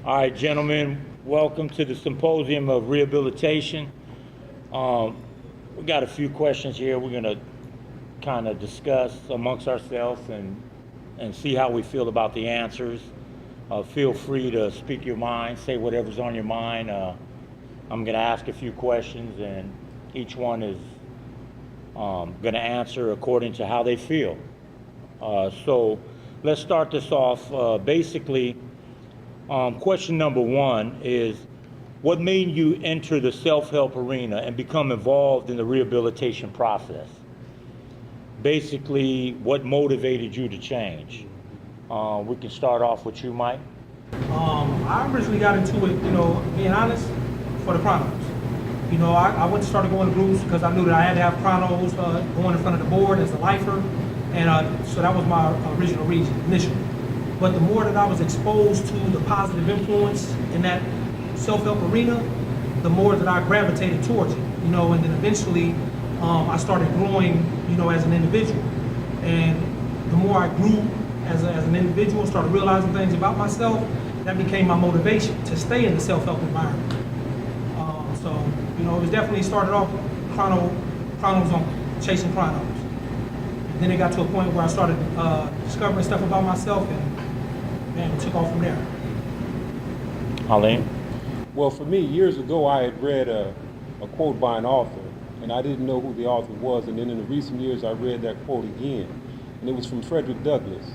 All right, gentlemen, welcome to the Symposium of Rehabilitation. Um, we got a few questions here we're going to kind of discuss amongst ourselves and see how we feel about the answers. Feel free to speak your mind, say whatever's on your mind. I'm going to ask a few questions, and each one is going to answer according to how they feel. So let's start this off. Basically, question number one is, what made you enter the self-help arena and become involved in the rehabilitation process? Basically, what motivated you to change? We can start off with you, Mike. I originally got into it, being honest, for the chronos. I went to start going to groups because I knew that I had to have chronos going in front of the board as a lifer, and so that was my original reason initially. But the more that I was exposed to the positive influence in that self-help arena, the more that I gravitated towards it, and then eventually I started growing, as an individual. And the more I grew as an individual, started realizing things about myself, that became my motivation to stay in the self-help environment. So, it was definitely started off chronos on chasing chronos. Then it got to a point where I started discovering stuff about myself, and took off from there. Arlene? Well, for me, years ago, I had read a quote by an author, and I didn't know who the author was. And then in the recent years, I read that quote again, and it was from Frederick Douglass.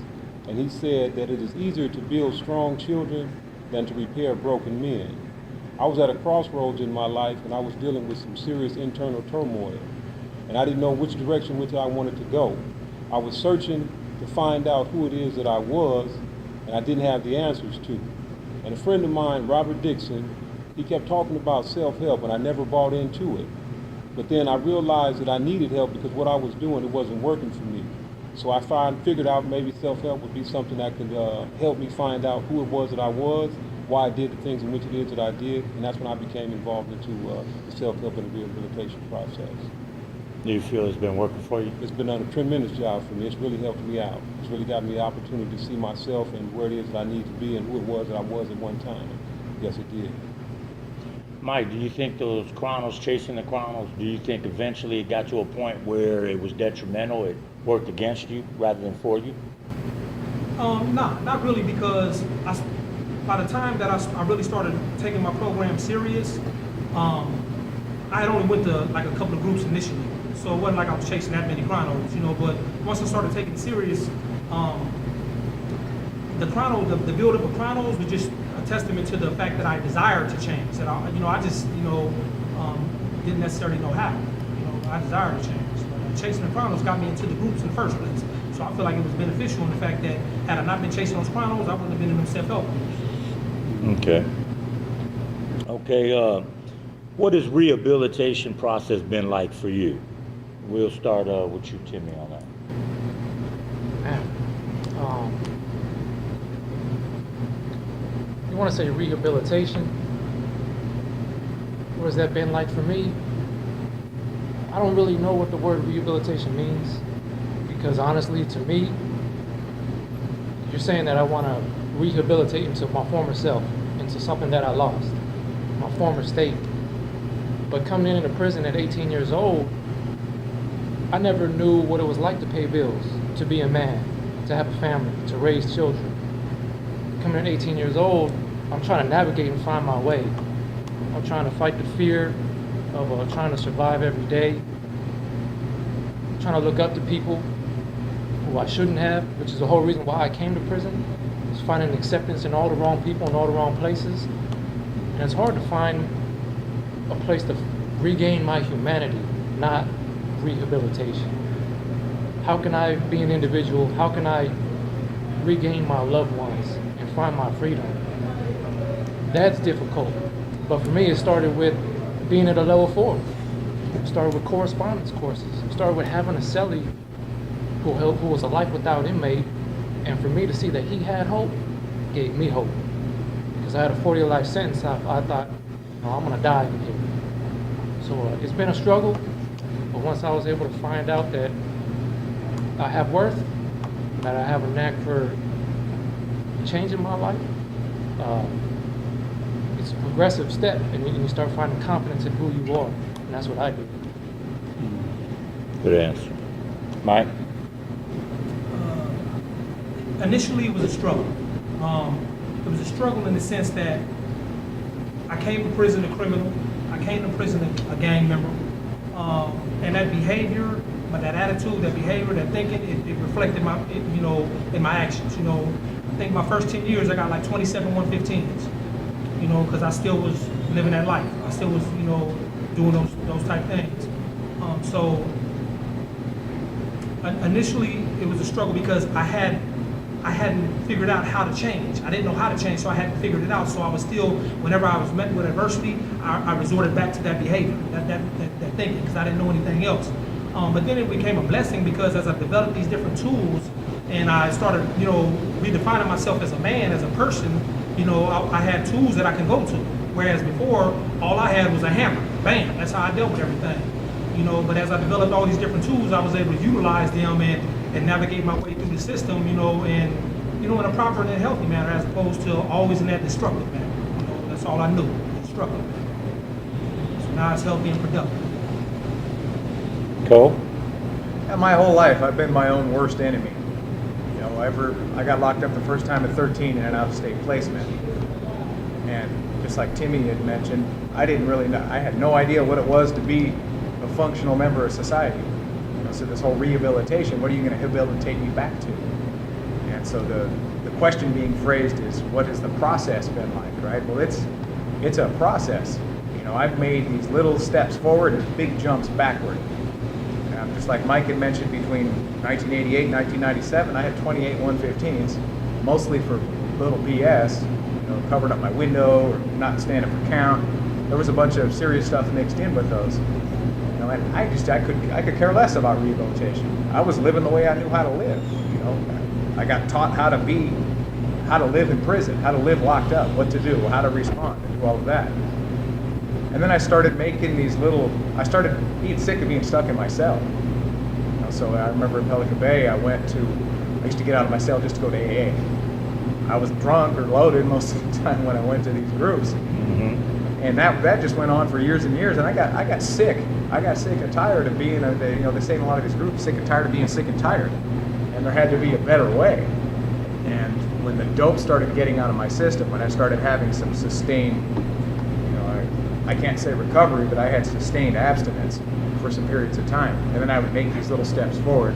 And he said that it is easier to build strong children than to repair broken men. I was at a crossroads in my life, and I was dealing with some serious internal turmoil, and I didn't know which direction which I wanted to go. I was searching to find out who it is that I was, and I didn't have the answers to. And a friend of mine, Robert Dixon, he kept talking about self-help, and I never bought into it. But then I realized that I needed help because what I was doing, it wasn't working for me. So I figured out maybe self-help would be something that could help me find out who it was that I was, why I did the things in which it is that I did, and that's when I became involved into the self-help and the rehabilitation process. Do you feel it's been working for you? It's been a tremendous job for me. It's really helped me out. It's really got me the opportunity to see myself and where it is that I need to be and who it was that I was at one time. Yes, it did. Mike, do you think those chronos, chasing the chronos, do you think eventually it got to a point where it was detrimental, it worked against you rather than for you? Nah, not really, because by the time that I really started taking my program serious, I had only went to like a couple of groups initially. So it wasn't like I was chasing that many chronos, but once I started taking it serious, the build-up of chronos was just a testament to the fact that I desired to change. That I just didn't necessarily know how. I desired to change. Chasing the chronos got me into the groups in the first place. So I feel like it was beneficial in the fact that had I not been chasing those chronos, I wouldn't have been in them self-help groups. Okay. Okay. What has rehabilitation process been like for you? We'll start with you, Timmy, on that. You want to say rehabilitation? What has that been like for me? I don't really know what the word rehabilitation means, because honestly, to me, you're saying that I want to rehabilitate into my former self, into something that I lost, my former state. But coming into prison at 18 years old, I never knew what it was like to pay bills, to be a man, to have a family, to raise children. Coming in at 18 years old, I'm trying to navigate and find my way. I'm trying to fight the fear of trying to survive every day, trying to look up to people who I shouldn't have, which is the whole reason why I came to prison, is finding acceptance in all the wrong people in all the wrong places. And it's hard to find a place to regain my humanity, not rehabilitation. How can I be an individual? How can I regain my loved ones and find my freedom? That's difficult. But for me, it started with being at a level 4. It started with correspondence courses. It started with having a cellie who was a life without inmate. And for me to see that he had hope gave me hope. Because I had a 40-year life sentence, I thought, I'm going to die in here. So it's been a struggle. But once I was able to find out that I have worth, that I have a knack for changing my life, progressive step, and you start finding confidence in who you are, and that's what I did. Good answer. Mike? Initially, it was a struggle. It was a struggle in the sense that I came to prison a criminal. I came to prison a gang member. And that behavior, but that attitude, that behavior, that thinking, it reflected in my actions. I think my first 10 years, I got like 27 115s, because I still was living that life. I still was, doing those type things. So initially, it was a struggle because I hadn't figured out how to change. I didn't know how to change, so I hadn't figured it out. So I was still, whenever I was met with adversity, I resorted back to that behavior, that thinking, because I didn't know anything else. But then it became a blessing because as I developed these different tools and I started, redefining myself as a man, as a person, I had tools that I can go to. Whereas before, all I had was a hammer. Bam, that's how I dealt with everything. But as I developed all these different tools, I was able to utilize them and navigate my way through the system, in a proper and a healthy manner, as opposed to always in that destructive manner. That's all I knew, destructive manner. So now it's healthy and productive. Cole? Yeah, my whole life, I've been my own worst enemy. I got locked up the first time at 13 in an out-of-state placement. And just like Timmy had mentioned, I didn't really know, I had no idea what it was to be a functional member of society. So this whole rehabilitation, what are you going to rehabilitate me back to? And so the question being phrased is, what has the process been like, right? Well, it's a process. I've made these little steps forward and big jumps backward. Just like Mike had mentioned, between 1988 and 1997, I had 28 115s, mostly for little BS, covering up my window or not standing for count. There was a bunch of serious stuff mixed in with those. And I could care less about rehabilitation. I was living the way I knew how to live. I got taught how to live in prison, how to live locked up, what to do, how to respond, and do all of that. And then I started making I started being sick of being stuck in my cell. So I remember in Pelican Bay, I used to get out of my cell just to go to AA. I was drunk or loaded most of the time when I went to these groups. Mm-hmm. And that just went on for years and years, and I got sick. I got sick and tired of being, they say in a lot of these groups, sick and tired of being sick and tired. And there had to be a better way. And when the dope started getting out of my system, when I started having some sustained, I can't say recovery, but I had sustained abstinence for some periods of time. And then I would make these little steps forward.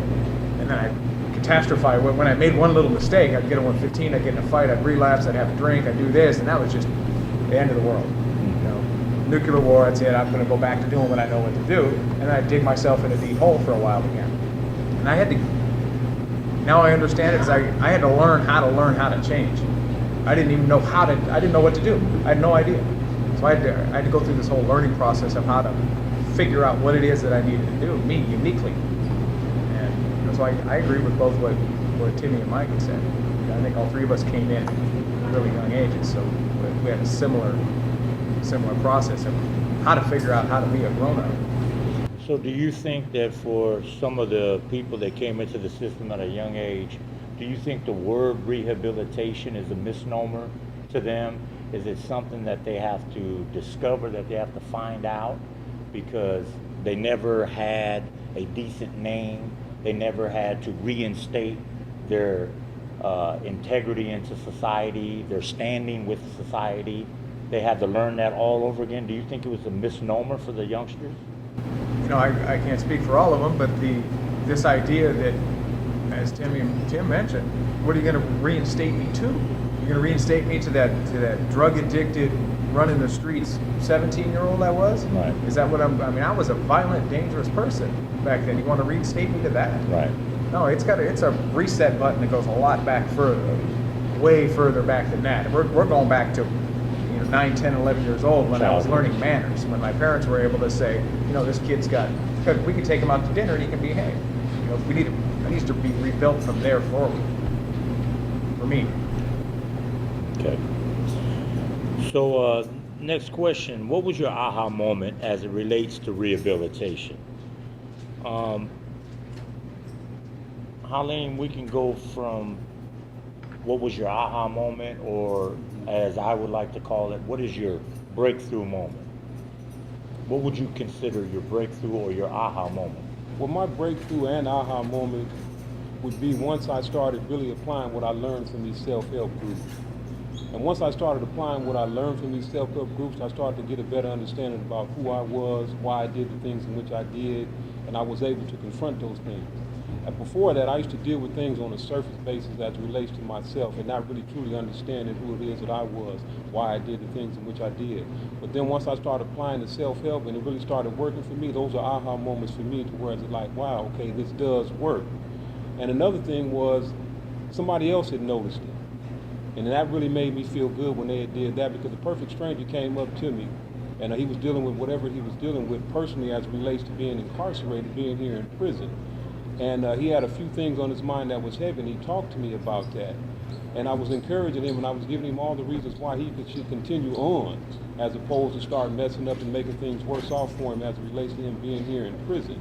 And then I'd catastrophize. When I made one little mistake, I'd get a 115, I'd get in a fight, I'd relapse, I'd have a drink, I'd do this, and that was just the end of the world. Nuclear war, that's it, I'm going to go back to doing what I know what to do. And I'd dig myself in a deep hole for a while again. And now I understand it, because I had to learn how to change. I didn't even know I didn't know what to do. I had no idea. So I had to go through this whole learning process of how to figure out what it is that I needed to do, me, uniquely. And so I agree with both what Timmy and Mike had said. I think all three of us came in at really young ages, so we had a similar process of how to figure out how to be a grown-up. So do you think that for some of the people that came into the system at a young age, do you think the word rehabilitation is a misnomer to them? Is it something that they have to discover, that they have to find out? Because they never had a decent name, they never had to reinstate their integrity into society, their standing with society. They had to learn that all over again. Do you think it was a misnomer for the youngsters? I can't speak for all of them, but this idea that, as Tim mentioned, what are you going to reinstate me to? You're going to reinstate me to that drug-addicted, running the streets 17-year-old I was? Right. Is that what I was a violent, dangerous person back then. You want to reinstate me to that? Right. No, it's a reset button that goes a lot back further, way further back than that. We're going back to 9, 10, 11 years old when I was learning manners, when my parents were able to say, this kid's we can take him out to dinner and he can behave. It needs to be rebuilt from there forward, for me. Okay. So next question, what was your aha moment as it relates to rehabilitation? Harleen, we can go from what was your aha moment, or as I would like to call it, what is your breakthrough moment? What would you consider your breakthrough or your aha moment? Well, my breakthrough and aha moment would be once I started really applying what I learned from these self-help groups. And once I started applying what I learned from these self-help groups, I started to get a better understanding about who I was, why I did the things in which I did, and I was able to confront those things. And before that, I used to deal with things on a surface basis as it relates to myself and not really truly understanding who it is that I was, why I did the things in which I did. But then once I started applying the self-help and it really started working for me, those are aha moments for me to where it's like, wow, okay, this does work. And another thing was somebody else had noticed it. And that really made me feel good when they had did that, because a perfect stranger came up to me and he was dealing with whatever he was dealing with personally as it relates to being incarcerated, being here in prison. And he had a few things on his mind that was heavy, and he talked to me about that. And I was encouraging him, and I was giving him all the reasons why he should continue on, as opposed to start messing up and making things worse off for him as it relates to him being here in prison.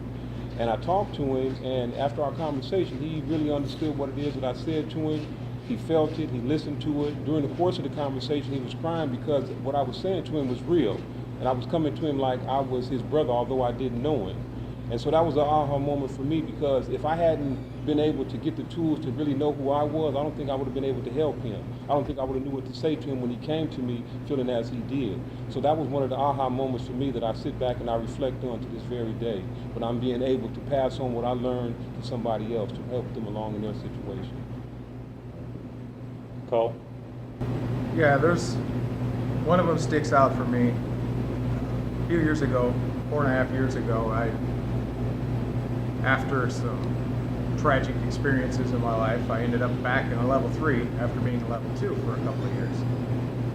And I talked to him, and after our conversation, he really understood what it is that I said to him. He felt it, he listened to it. During the course of the conversation, he was crying because what I was saying to him was real. And I was coming to him like I was his brother, although I didn't know him. And so that was an aha moment for me, because if I hadn't been able to get the tools to really know who I was, I don't think I would have been able to help him. I don't think I would have knew what to say to him when he came to me feeling as he did. So that was one of the aha moments for me that I sit back and I reflect on to this very day. But I'm being able to pass on what I learned to somebody else to help them along in their situation. Cole? Yeah, there's one of them sticks out for me. A few years ago, 4.5 years ago, after some tragic experiences in my life, I ended up back in a level 3 after being a level 2 for a couple of years.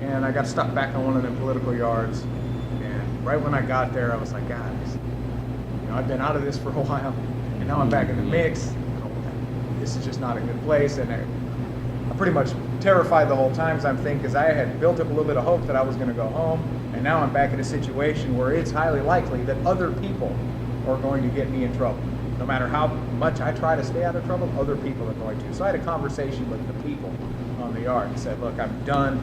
And I got stuck back on one of them political yards. And right when I got there, I was like, God, I've been out of this for a while, and now I'm back in the mix. This is just not a good place. And I'm pretty much terrified the whole time, as I'm thinking, because I had built up a little bit of hope that I was going to go home, and now I'm back in a situation where it's highly likely that other people are going to get me in trouble. No matter how much I try to stay out of trouble, other people are going to. So I had a conversation with the people on the yard and said, look, I'm done.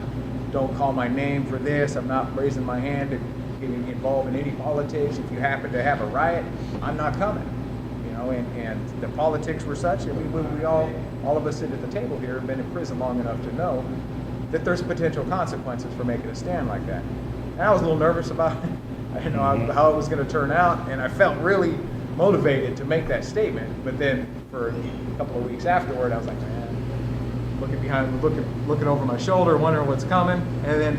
Don't call my name for this. I'm not raising my hand and getting involved in any politics. If you happen to have a riot, I'm not coming. And the politics were such, and we all of us sitting at the table here have been in prison long enough to know that there's potential consequences for making a stand like that. And I was a little nervous about it. I didn't know how it was going to turn out, and I felt really motivated to make that statement. But then for a couple of weeks afterward, I was like, man, looking over my shoulder, wondering what's coming. And then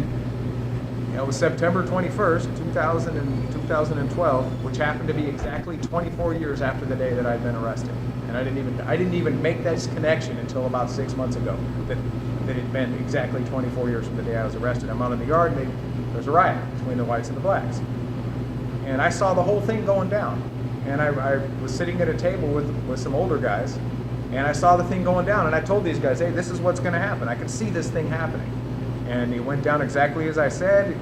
it was September 21st, 2012, which happened to be exactly 24 years after the day that I'd been arrested. And I didn't even make this connection until about 6 months ago, that it had been exactly 24 years from the day I was arrested. I'm out in the yard, and there's a riot between the whites and the blacks. And I saw the whole thing going down. And I was sitting at a table with some older guys, and I saw the thing going down, and I told these guys, hey, this is what's going to happen. I can see this thing happening. And it went down exactly as I said,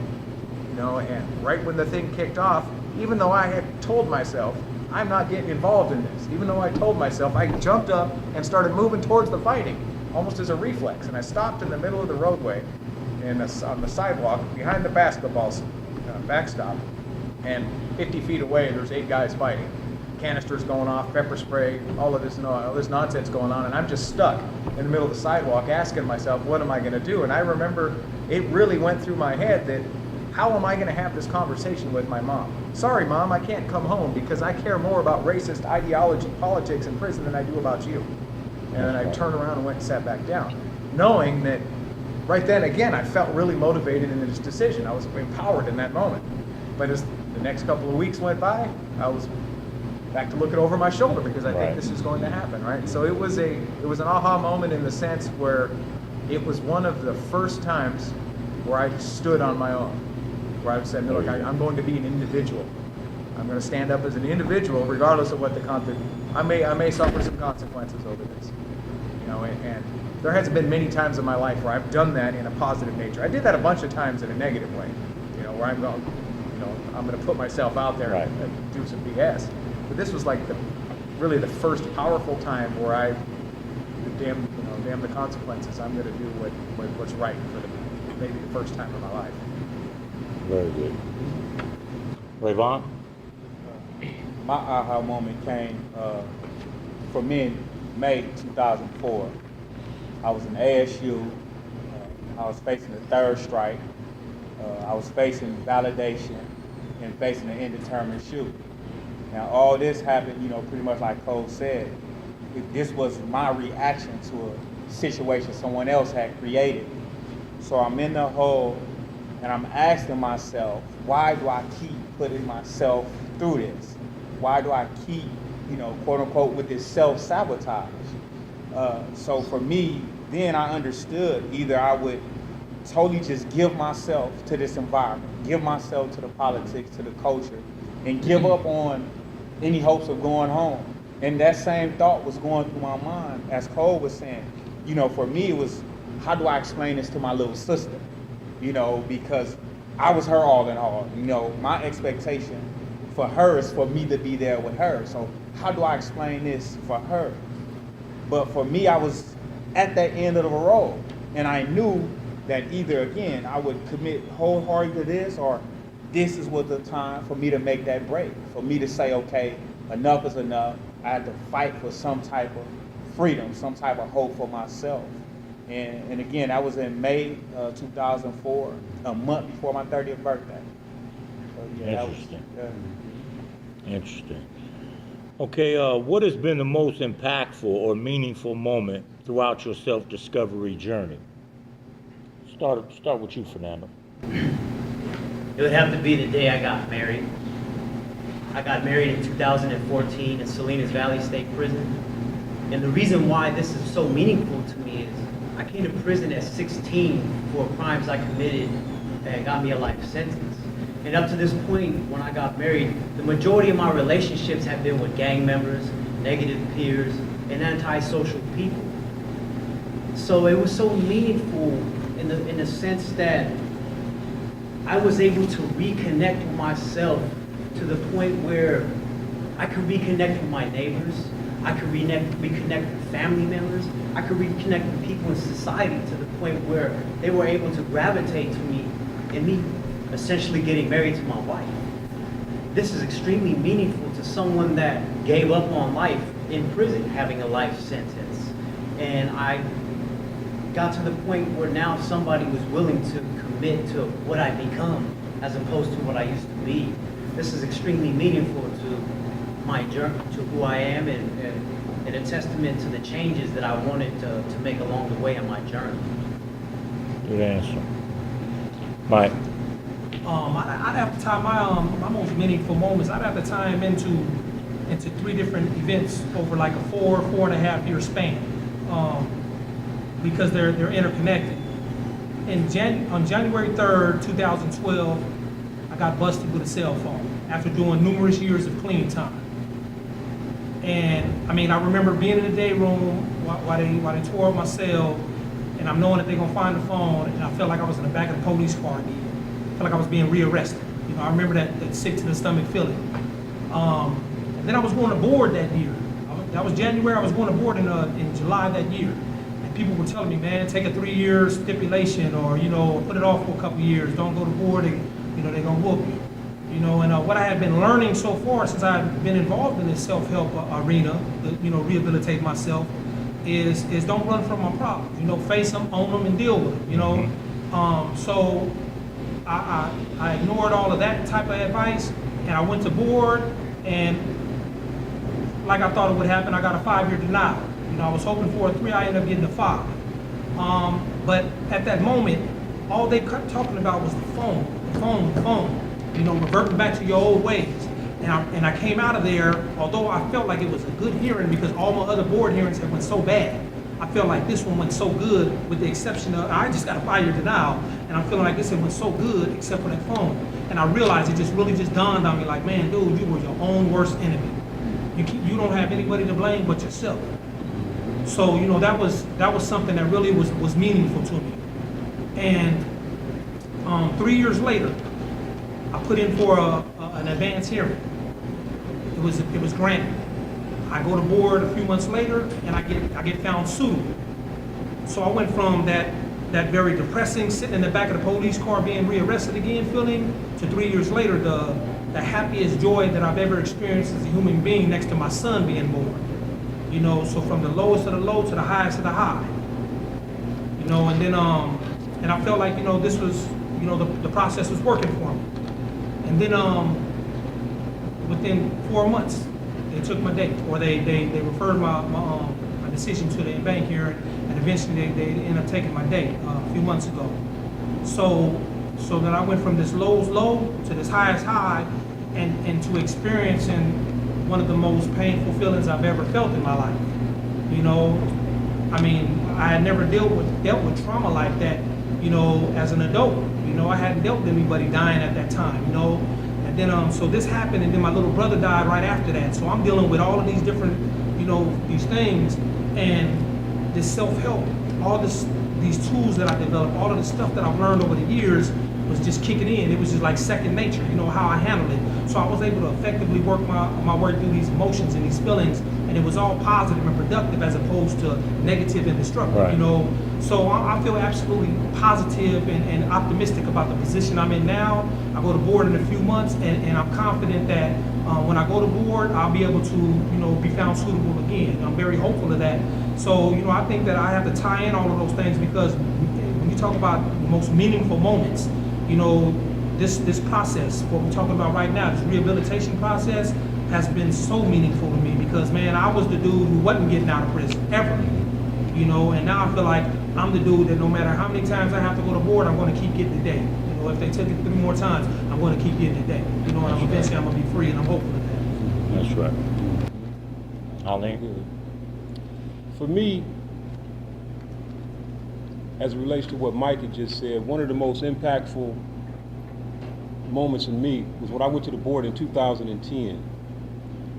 and right when the thing kicked off, even though I had told myself, I'm not getting involved in this, even though I told myself, I jumped up and started moving towards the fighting, almost as a reflex. And I stopped in the middle of the roadway and on the sidewalk behind the basketball backstop, and 50 feet away, there's 8 guys fighting. Canisters going off, pepper spray, all this nonsense going on, and I'm just stuck in the middle of the sidewalk asking myself, what am I going to do? And I remember it really went through my head that, how am I going to have this conversation with my mom? Sorry, Mom, I can't come home because I care more about racist ideology, politics in prison than I do about you. And then I turned around and went and sat back down, knowing that right then, again, I felt really motivated in this decision. I was empowered in that moment. But as the next couple of weeks went by, I was back to looking over my shoulder because I think this is going to happen, right? So it was an aha moment in the sense where it was one of the first times where I stood on my own, where I said, no, look, I'm going to be an individual. I'm going to stand up as an individual, regardless of what I may suffer some consequences over this, and there hasn't been many times in my life where I've done that in a positive nature. I did that a bunch of times in a negative way, where I'm going to put myself out there and do some BS. But this was like really the first powerful time where damn the consequences. I'm going to do what's right for maybe the first time in my life. Very good. Rayvon? My aha moment came for me in May 2004. I was in ASU. I was facing the third strike. I was facing validation and facing an indeterminate shoot. Now, all this happened, pretty much like Cole said. This was my reaction to a situation someone else had created. So I'm in the hole, and I'm asking myself, why do I keep putting myself through this? Why do I keep, quote unquote, with this self-sabotage? So for me, then I understood either I would totally just give myself to this environment, give myself to the politics, to the culture, and give up on any hopes of going home. And that same thought was going through my mind, as Cole was saying. For me, it was, how do I explain this to my little sister? Because I was her all in all. My expectation for her is for me to be there with her. So how do I explain this for her? But for me, I was at that end of the road. And I knew that either, again, I would commit wholeheartedly to this, or this is what the time for me to make that break, for me to say, okay, enough is enough. I had to fight for some type of freedom, some type of hope for myself. And again, that was in May 2004, a month before my 30th birthday. So, yeah, Interesting. That was, Interesting. Okay, what has been the most impactful or meaningful moment throughout your self-discovery journey? Start with you, Fernando. It would have to be the day I got married. I got married in 2014 in Salinas Valley State Prison. And the reason why this is so meaningful to me is I came to prison at 16 for crimes I committed that got me a life sentence. And up to this point, when I got married, the majority of my relationships have been with gang members, negative peers, and antisocial people. So it was so meaningful in the sense that I was able to reconnect with myself to the point where I could reconnect with my neighbors, I could reconnect with family members, I could reconnect with people in society to the point where they were able to gravitate to me, and me essentially getting married to my wife. This is extremely meaningful to someone that gave up on life in prison, having a life sentence. And I got to the point where now somebody was willing to commit to what I become as opposed to what I used to be. This is extremely meaningful to my journey, to who I am, and a testament to the changes that I wanted to make along the way on my journey. Good answer. Mike. I'd have to tie my most meaningful moments. I'd have to tie them into three different events over like a 4.5 year span, because they're interconnected. On January 3rd, 2012, I got busted with a cell phone after doing numerous years of clean time. And I remember being in the day room while they tore up my cell, and I'm knowing that they're gonna find the phone, and I felt like I was in the back of the police car again. I felt like I was being rearrested. I remember that sick to the stomach feeling. And then I was going to board that year. That was January. I was going to board in July that year. And people were telling me, man, take a 3-year stipulation, or put it off for a couple years. Don't go to board. They're gonna whoop you. And what I had been learning so far since I've been involved in this self-help arena, rehabilitate myself, is don't run from my problems. Face them, own them, and deal with them. So I ignored all of that type of advice, and I went to board, and like I thought it would happen, I got a 5-year denial. I was hoping for a 3, I ended up getting a 5. But at that moment, all they kept talking about was the phone, reverting back to your old ways. And I came out of there, although I felt like it was a good hearing because all my other board hearings had went so bad. I felt like this one went so good, with the exception of, I just got a 5-year denial, and I'm feeling like this one went so good except for that phone. And I realized it really dawned on me like, man, dude, you were your own worst enemy. You don't have anybody to blame but yourself. So, that was something that really was meaningful to me. And 3 years later, I put in for an advance hearing. It was granted. I go to board a few months later, and I get found suitable. So I went from that that very depressing, sitting in the back of the police car being rearrested again feeling, to 3 years later, the happiest joy that I've ever experienced as a human being next to my son being born. You know, so from the lowest of the low to the highest of the high. You know, and then, and I felt like, you know, this was, you know, the process was working for me. And then, within 4 months, they took my date, or they referred my decision to the bank here, and eventually they ended up taking my date a few months ago. So then I went from this lowest low to this highest high, and to experiencing one of the most painful feelings I've ever felt in my life. You know, I mean, I had never dealt with trauma like that, you know, as an adult. You know, I hadn't dealt with anybody dying at that time, you know. And then, so this happened, and then my little brother died right after that. So I'm dealing with all of these different, you know, these things, and this self-help, all these tools that I developed, all of the stuff that I've learned over the years was just kicking in. It was just like second nature, you know, how I handled it. So I was able to effectively work my way through these emotions and these feelings, and it was all positive and productive as opposed to negative and destructive, Right. you know. So I feel absolutely positive and optimistic about the position I'm in now. I go to board in a few months, and I'm confident that when I go to board, I'll be able to, you know, be found suitable again. I'm very hopeful of that. So, you know, I think that I have to tie in all of those things, because when you talk about the most meaningful moments, you know, this process, what we're talking about right now, this rehabilitation process, has been so meaningful to me, because, man, I was the dude who wasn't getting out of prison, ever. You know, and now I feel like I'm the dude that no matter how many times I have to go to board, I'm going to keep getting the day. You know, if they took it 3 more times, I'm going to keep getting the day. You know, and eventually I'm going to be free, and I'm hopeful of that. That's right. Arlene? Good. For me, as it relates to what Mike had just said, one of the most impactful moments in me was when I went to the board in 2010.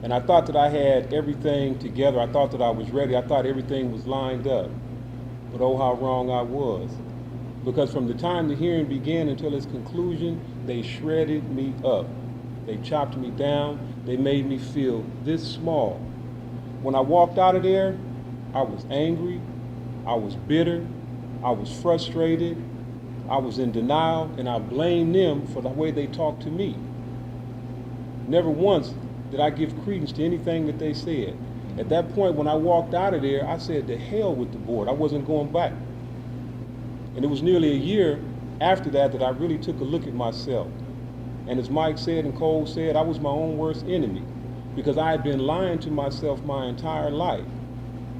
And I thought that I had everything together. I thought that I was ready. I thought everything was lined up. But oh, how wrong I was. Because from the time the hearing began until its conclusion, they shredded me up. They chopped me down. They made me feel this small. When I walked out of there, I was angry. I was bitter. I was frustrated. I was in denial, and I blamed them for the way they talked to me. Never once did I give credence to anything that they said. At that point, when I walked out of there, I said, to hell with the board. I wasn't going back. And it was nearly a year after that I really took a look at myself. And as Mike said and Cole said, I was my own worst enemy, because I had been lying to myself my entire life,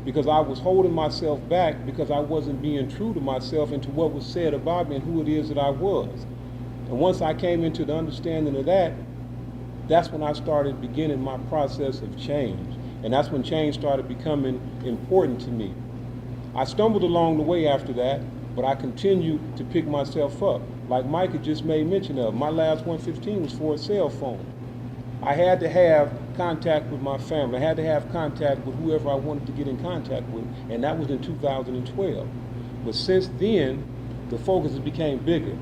because I was holding myself back, because I wasn't being true to myself and to what was said about me and who it is that I was. And once I came into the understanding of that, that's when I started beginning my process of change. And that's when change started becoming important to me. I stumbled along the way after that, but I continued to pick myself up. Like Mike had just made mention of, my last 115 was for a cell phone. I had to have contact with my family. I had to have contact with whoever I wanted to get in contact with, and that was in 2012. But since then, the focus became bigger.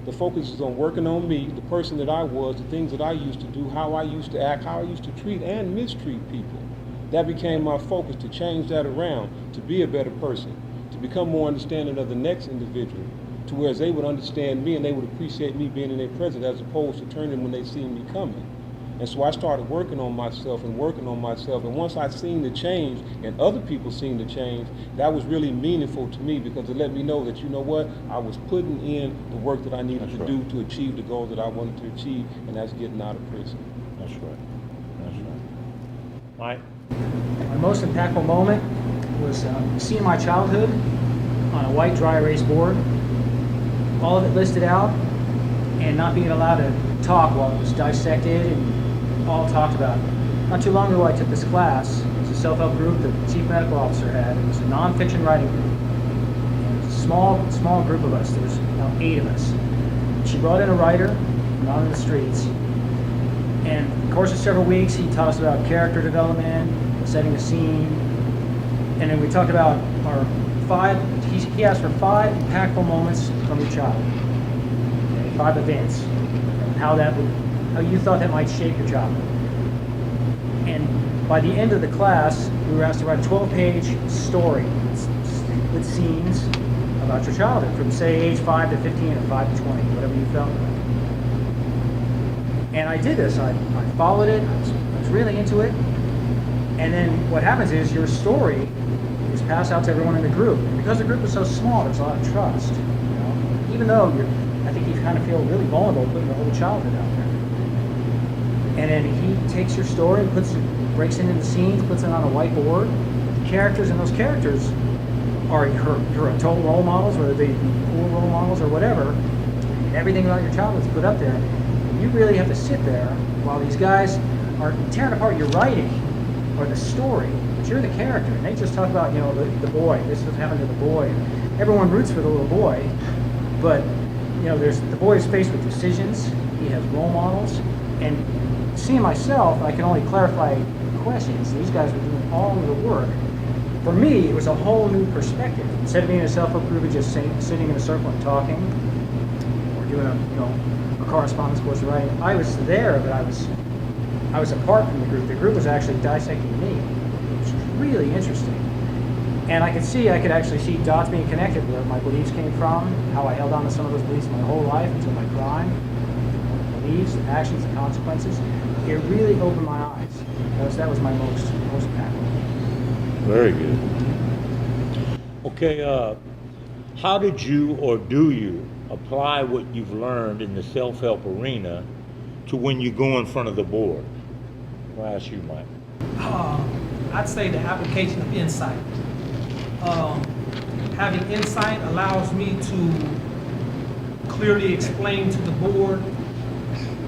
The focus is on working on me, the person that I was, the things that I used to do, how I used to act, how I used to treat and mistreat people. That became my focus, to change that around, to be a better person, to become more understanding of the next individual, to where they would understand me and they would appreciate me being in their presence, as opposed to turning when they see me coming. And so I started working on myself and working on myself. And once I seen the change and other people seen the change, that was really meaningful to me, because it let me know that, you know what, I was putting in the work that I needed to do to achieve the goal that I wanted to achieve, and that's getting out of prison. That's right. That's right. Mike? My most impactful moment was seeing my childhood on a white dry erase board, all of it listed out, and not being allowed to talk while it was dissected and all talked about. Not too long ago, I took this class. It was a self-help group that the chief medical officer had. It was a non-fiction writing group. And it was a small group of us. There was about 8 of us. She brought in a writer from out in the streets. And in the course of several weeks, he taught us about character development, setting the scene. And then we talked about our 5, he asked for 5 impactful moments from your child. Okay, 5 events. And how you thought that might shape your childhood. And by the end of the class, we were asked to write a 12-page story with scenes about your childhood from, say, age 5 to 15 or 5 to 20, whatever you felt. And I did this. I followed it. I was really into it. And then what happens is your story is passed out to everyone in the group. And because the group is so small, there's a lot of trust. You know? Even though I think you kind of feel really vulnerable putting your whole childhood out there. And then he takes your story, breaks it into scenes, puts it on a whiteboard. Characters, and those characters are your adult role models, whether they be cool role models or whatever. And everything about your childhood is put up there. And you really have to sit there while these guys are tearing apart your writing or the story, but you're the character. And they just talk about, you know, the boy. This was happened to the boy. Everyone roots for the little boy, but you know, the boy is faced with decisions. He has role models, and seeing myself, I can only clarify questions. These guys were doing all of the work. For me, it was a whole new perspective. Instead of being a self-help group and just sitting in a circle and talking, or doing a correspondence course of writing, I was there, but I was apart from the group. The group was actually dissecting me, which was really interesting. And I could actually see dots being connected, where my beliefs came from, how I held on to some of those beliefs my whole life until my crime, beliefs, actions, and consequences. It really opened my eyes. That was my most impactful. Very good. Okay, how did you or do you apply what you've learned in the self-help arena to when you go in front of the board? I'll ask you, Mike. I'd say the application of insight. Having insight allows me to clearly explain to the board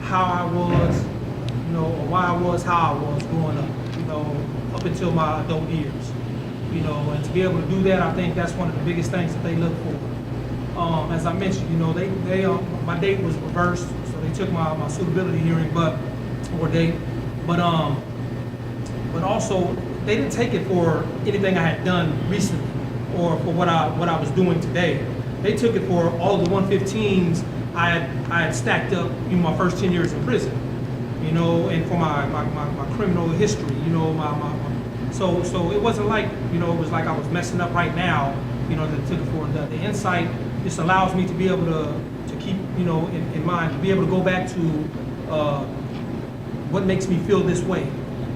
how I was, you know, or why I was how I was growing up, you know, up until my adult years. You know, and to be able to do that, I think that's one of the biggest things that they look for. As I mentioned, you know, my date was reversed, so they took my suitability hearing, but also they didn't take it for anything I had done recently or for what I was doing today. They took it for all of the 115s I had stacked up in my first 10 years in prison, you know, and for my criminal history, you know, so it wasn't like, you know, it was like I was messing up right now, you know, they took it for the insight. This allows me to be able to keep, you know, in mind, to be able to go back to what makes me feel this way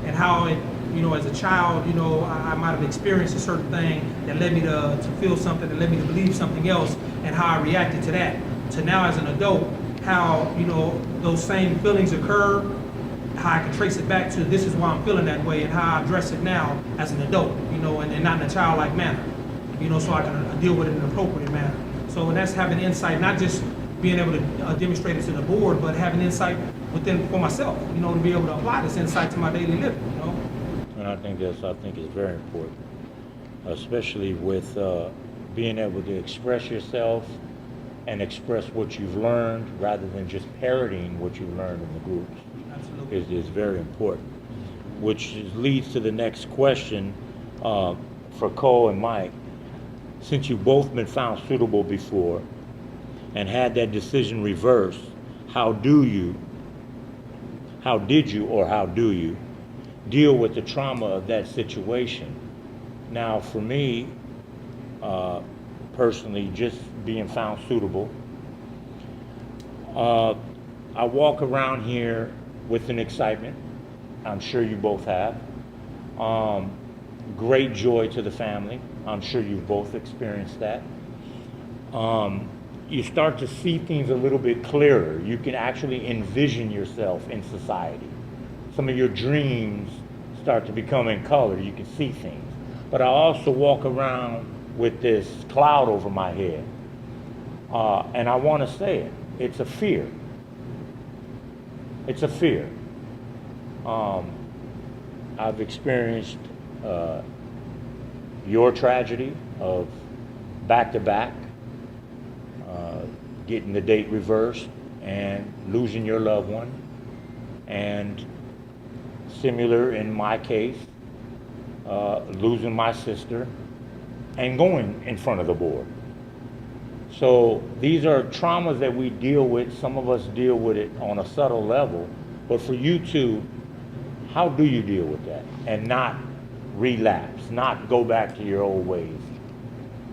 and how it, you know, as a child, you know, I might have experienced a certain thing that led me to feel something, that led me to believe something else, and how I reacted to that. To now as an adult, how, you know, those same feelings occur, how I can trace it back to this is why I'm feeling that way, and how I address it now as an adult, you know, and not in a childlike manner, you know, so I can deal with it in an appropriate manner. So that's having insight, not just being able to demonstrate it to the board, but having insight within for myself, you know, to be able to apply this insight to my daily living, you know. And I think it's very important, especially with being able to express yourself and express what you've learned rather than just parroting what you've learned in the groups. Absolutely. Is very important, which leads to the next question for Cole and Mike. Since you've both been found suitable before and had that decision reversed, how do you deal with the trauma of that situation? Now, for me, personally, just being found suitable, I walk around here with an excitement. I'm sure you both have. Great joy to the family. I'm sure you've both experienced that. You start to see things a little bit clearer. You can actually envision yourself in society. Some of your dreams start to become in color. You can see things. But I also walk around with this cloud over my head. And I want to say it. It's a fear. It's a fear. I've experienced your tragedy of back-to-back, getting the date reversed and losing your loved one, and similar in my case, losing my sister and going in front of the board. So these are traumas that we deal with. Some of us deal with it on a subtle level, but for you two, how do you deal with that and not relapse, not go back to your old ways?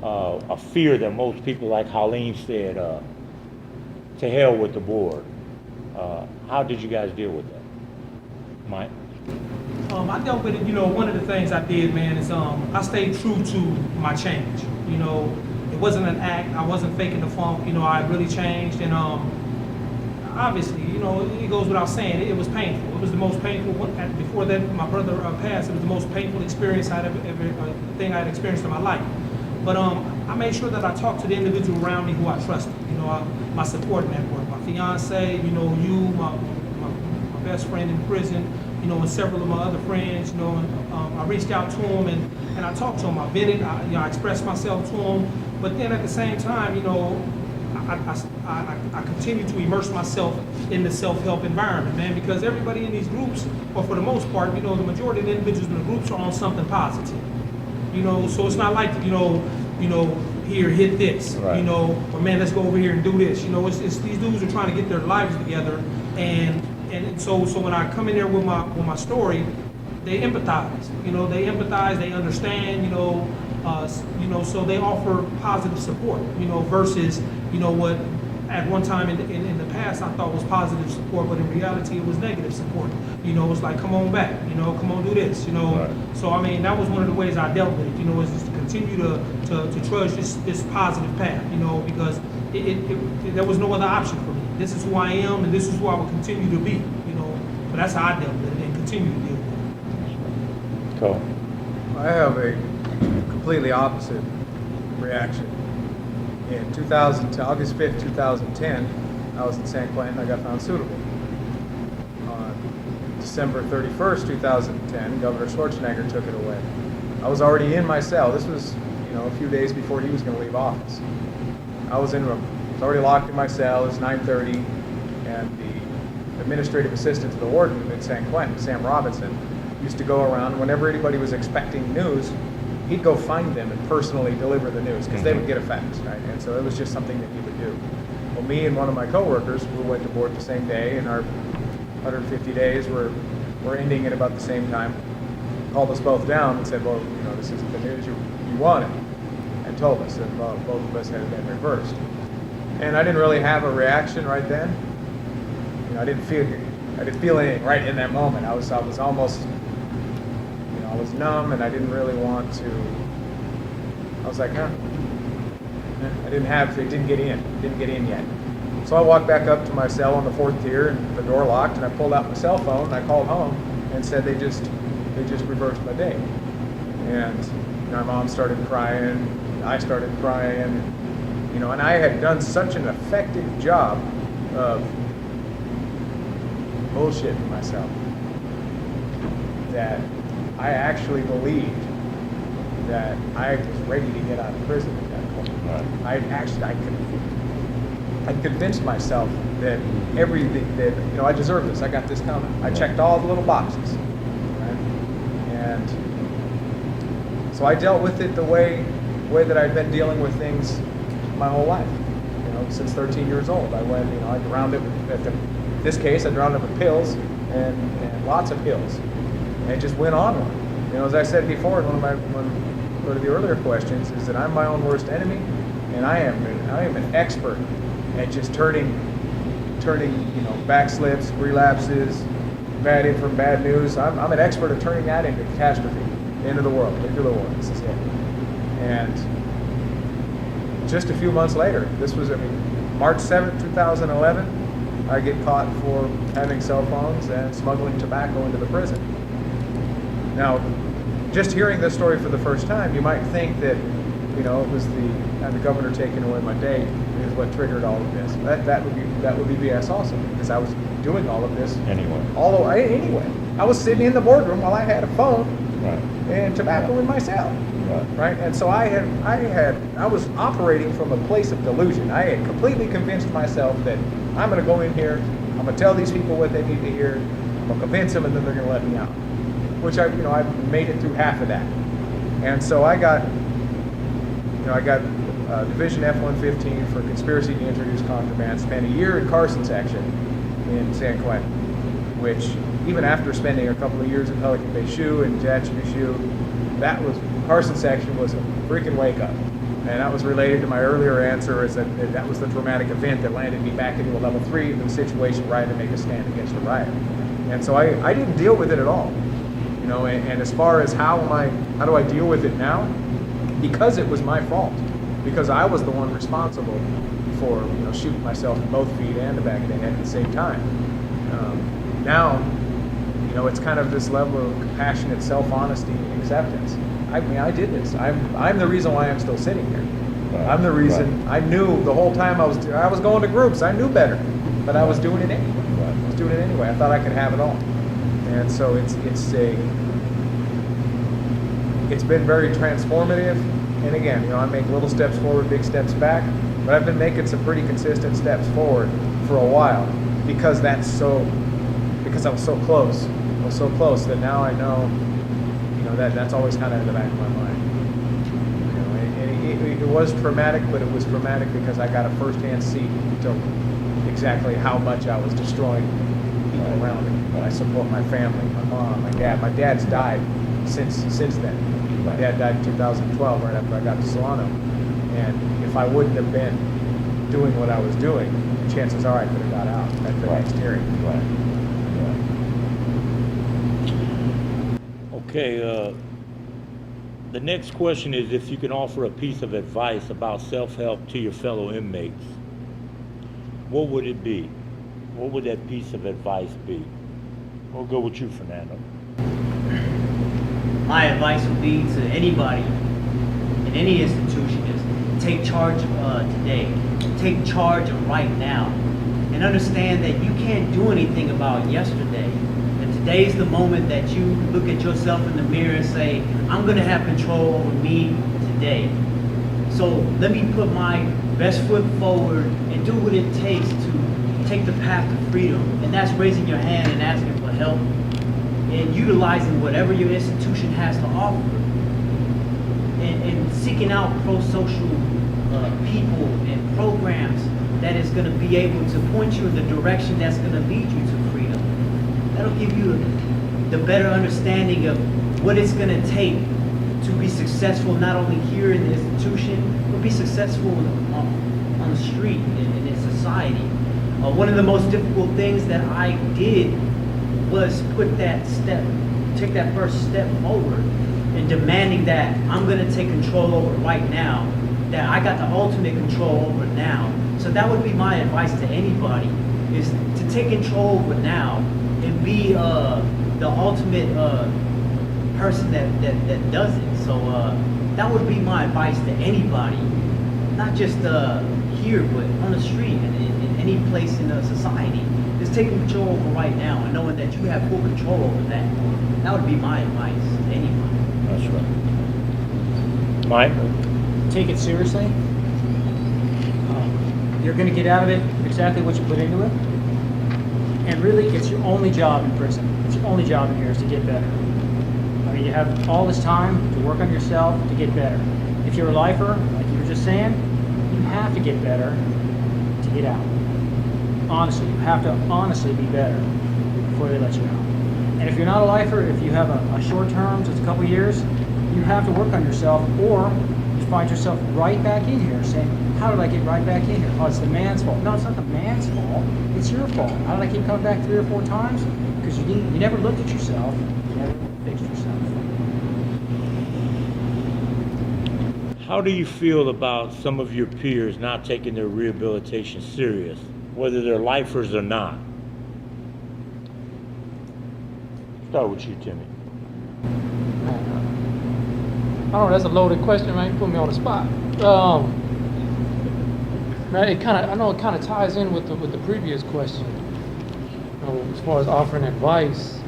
a fear that most people, like Halim said, to hell with the board. How did you guys deal with that? Mike? I dealt with it, one of the things I did, man, is I stayed true to my change. It wasn't an act, I wasn't faking the funk, I really changed, and obviously, it goes without saying, it was painful. It was the most painful, before that, my brother passed, it was the most painful experience I'd ever thing I'd experienced in my life. But I made sure that I talked to the individual around me who I trusted, my support network, my fiance, my best friend in prison, and several of my other friends, and I reached out to them and I talked to them. I vented, I expressed myself to them, but then at the same time, I continue to immerse myself in the self-help environment, man, because everybody in these groups, or for the most part, the majority of the individuals in the groups are on something positive. So it's not like, here, hit this, Right. Or man, let's go over here and do this. It's these dudes are trying to get their lives together, and so when I come in there with my story, they empathize. They understand. So they offer positive support. Versus what at one time in the past I thought was positive support, but in reality it was negative support. It's like, come on back. Come on, do this. Right. So I mean, that was one of the ways I dealt with it. Is just to continue to trudge this positive path. Because there was no other option for me. This is who I am, and this is who I will continue to be. But that's how I dealt with it and continue to deal with it. Cool. I have a completely opposite reaction. In August 5th, 2010, I was in San Quentin. I got found suitable. On December 31st, 2010, Governor Schwarzenegger took it away. I was already in my cell. This was, a few days before he was going to leave office. I was already locked in my cell. It's 9:30, and the administrative assistant to the warden in San Quentin, Sam Robinson, used to go around whenever anybody was expecting news. He'd go find them and personally deliver the news because they would get a fax, right? And so it was just something that he would do. Well, me and one of my coworkers, who went to board the same day, and our 150 days were ending at about the same time, called us both down and said, well, this isn't the news you wanted, and told us that both of us had been reversed. And I didn't really have a reaction right then. I didn't feel anything right in that moment. I was almost, I was numb, and I didn't really want to. I was like, it didn't get in yet. So I walked back up to my cell on the 4th tier, and the door locked, and I pulled out my cell phone, and I called home and said they just reversed my day. And my mom started crying, I started crying, and I had done such an effective job of bullshitting myself that I actually believed that I was ready to get out of prison at that point. Right. I convinced myself that I deserve this. I got this coming. I checked all the little boxes, right? And so I dealt with it the way that I'd been dealing with things my whole life. Since 13 years old, I went. I drowned it in this case. I drowned it with pills and lots of pills, and it just went on. As I said before in one of the earlier questions, is that I'm my own worst enemy, and I am an expert at just turning backslips, relapses, bad news. I'm an expert at turning that into catastrophe, the end of the world, nuclear war. This is it. And just a few months later, March 7th, 2011, I get caught for having cell phones and smuggling tobacco into the prison. Now, just hearing this story for the first time, you might think that, it was the governor taking away my day is what triggered all of this. That would be BS also, because I was doing all of this Anyway. Anyway. I was sitting in the boardroom while I had a phone Right. and tobacco in my cell. Right? And so I was operating from a place of delusion. I had completely convinced myself that I'm going to go in here, I'm going to tell these people what they need to hear, I'm going to convince them, and then they're going to let me out. Which I made it through half of that. And so I got Division F-115 for conspiracy to introduce contraband, spent a year in Carson section in San Quentin, which even after spending a couple of years in Pelican Bay Shoe and Tehachapi Shoe, Carson section was a freaking wake up. And that was related to my earlier answer, is that that was the traumatic event that landed me back into a level 3 in the situation where I had to make a stand against a riot. And so I didn't deal with it at all. You know, and as far as how do I deal with it now? Because it was my fault. Because I was the one responsible for, you know, shooting myself in both feet and the back of the head at the same time. Now, you know, it's kind of this level of compassionate self-honesty and acceptance. I mean, I did this. I'm the reason why I'm still sitting here. Right. I'm the reason. I knew the whole time I was going to groups. I knew better, but I was doing it anyway. I was doing it anyway. I thought I could have it all, and so it's been very transformative. And again, you know, I make little steps forward, big steps back, but I've been making some pretty consistent steps forward for a while because I was so close. I was so close that now I know, you know, that's always kind of in the back of my mind. You know, and it was traumatic, but it was traumatic because I got a first-hand seat to exactly how much I was destroying people around me. But I support my family, my mom, my dad. My dad's died since then. My dad died in 2012, right after I got to Solano. And if I wouldn't have been doing what I was doing, chances are I could have got out at the next hearing. Okay, the next question is if you can offer a piece of advice about self-help to your fellow inmates, what would it be? What would that piece of advice be? We'll go with you, Fernando. My advice would be to anybody in any institution is take charge today. Take charge of right now. And understand that you can't do anything about yesterday. And today's the moment that you look at yourself in the mirror and say, I'm going to have control over me today. So let me put my best foot forward and do what it takes to take the path to freedom. And that's raising your hand and asking for help and utilizing whatever your institution has to offer, and seeking out pro-social people and programs that is going to be able to point you in the direction that's going to lead you to freedom. That'll give you the better understanding of what it's going to take to be successful, not only here in the institution, but be successful on the street and in society. One of the most difficult things that I did was take that first step forward in demanding that I'm going to take control over right now, that I got the ultimate control over now. So that would be my advice to anybody, is to take control over now and be the ultimate person that does it. So that would be my advice to anybody, not just here, but on the street and in any place in society. Is taking control over right now and knowing that you have full control over that. That would be my advice to anybody. That's right. Mike? Take it seriously. You're going to get out of it exactly what you put into it. And really, it's your only job in prison. It's your only job in here is to get better. I mean, you have all this time to work on yourself to get better. If you're a lifer, like you were just saying, you have to get better to get out. Honestly, you have to honestly be better before they let you out. And if you're not a lifer, if you have a short term, just a couple years, you have to work on yourself, or you find yourself right back in here saying, how did I get right back in here? Oh, it's the man's fault. No, it's not the man's fault. It's your fault. How did I keep coming back 3 or 4 times? Because you never looked at yourself. You never fixed yourself. How do you feel about some of your peers not taking their rehabilitation serious, whether they're lifers or not? Start with you, Timmy. I don't know, that's a loaded question, man. You put me on the spot. Man, I know it kind of ties in with the previous question. You know, as far as offering advice,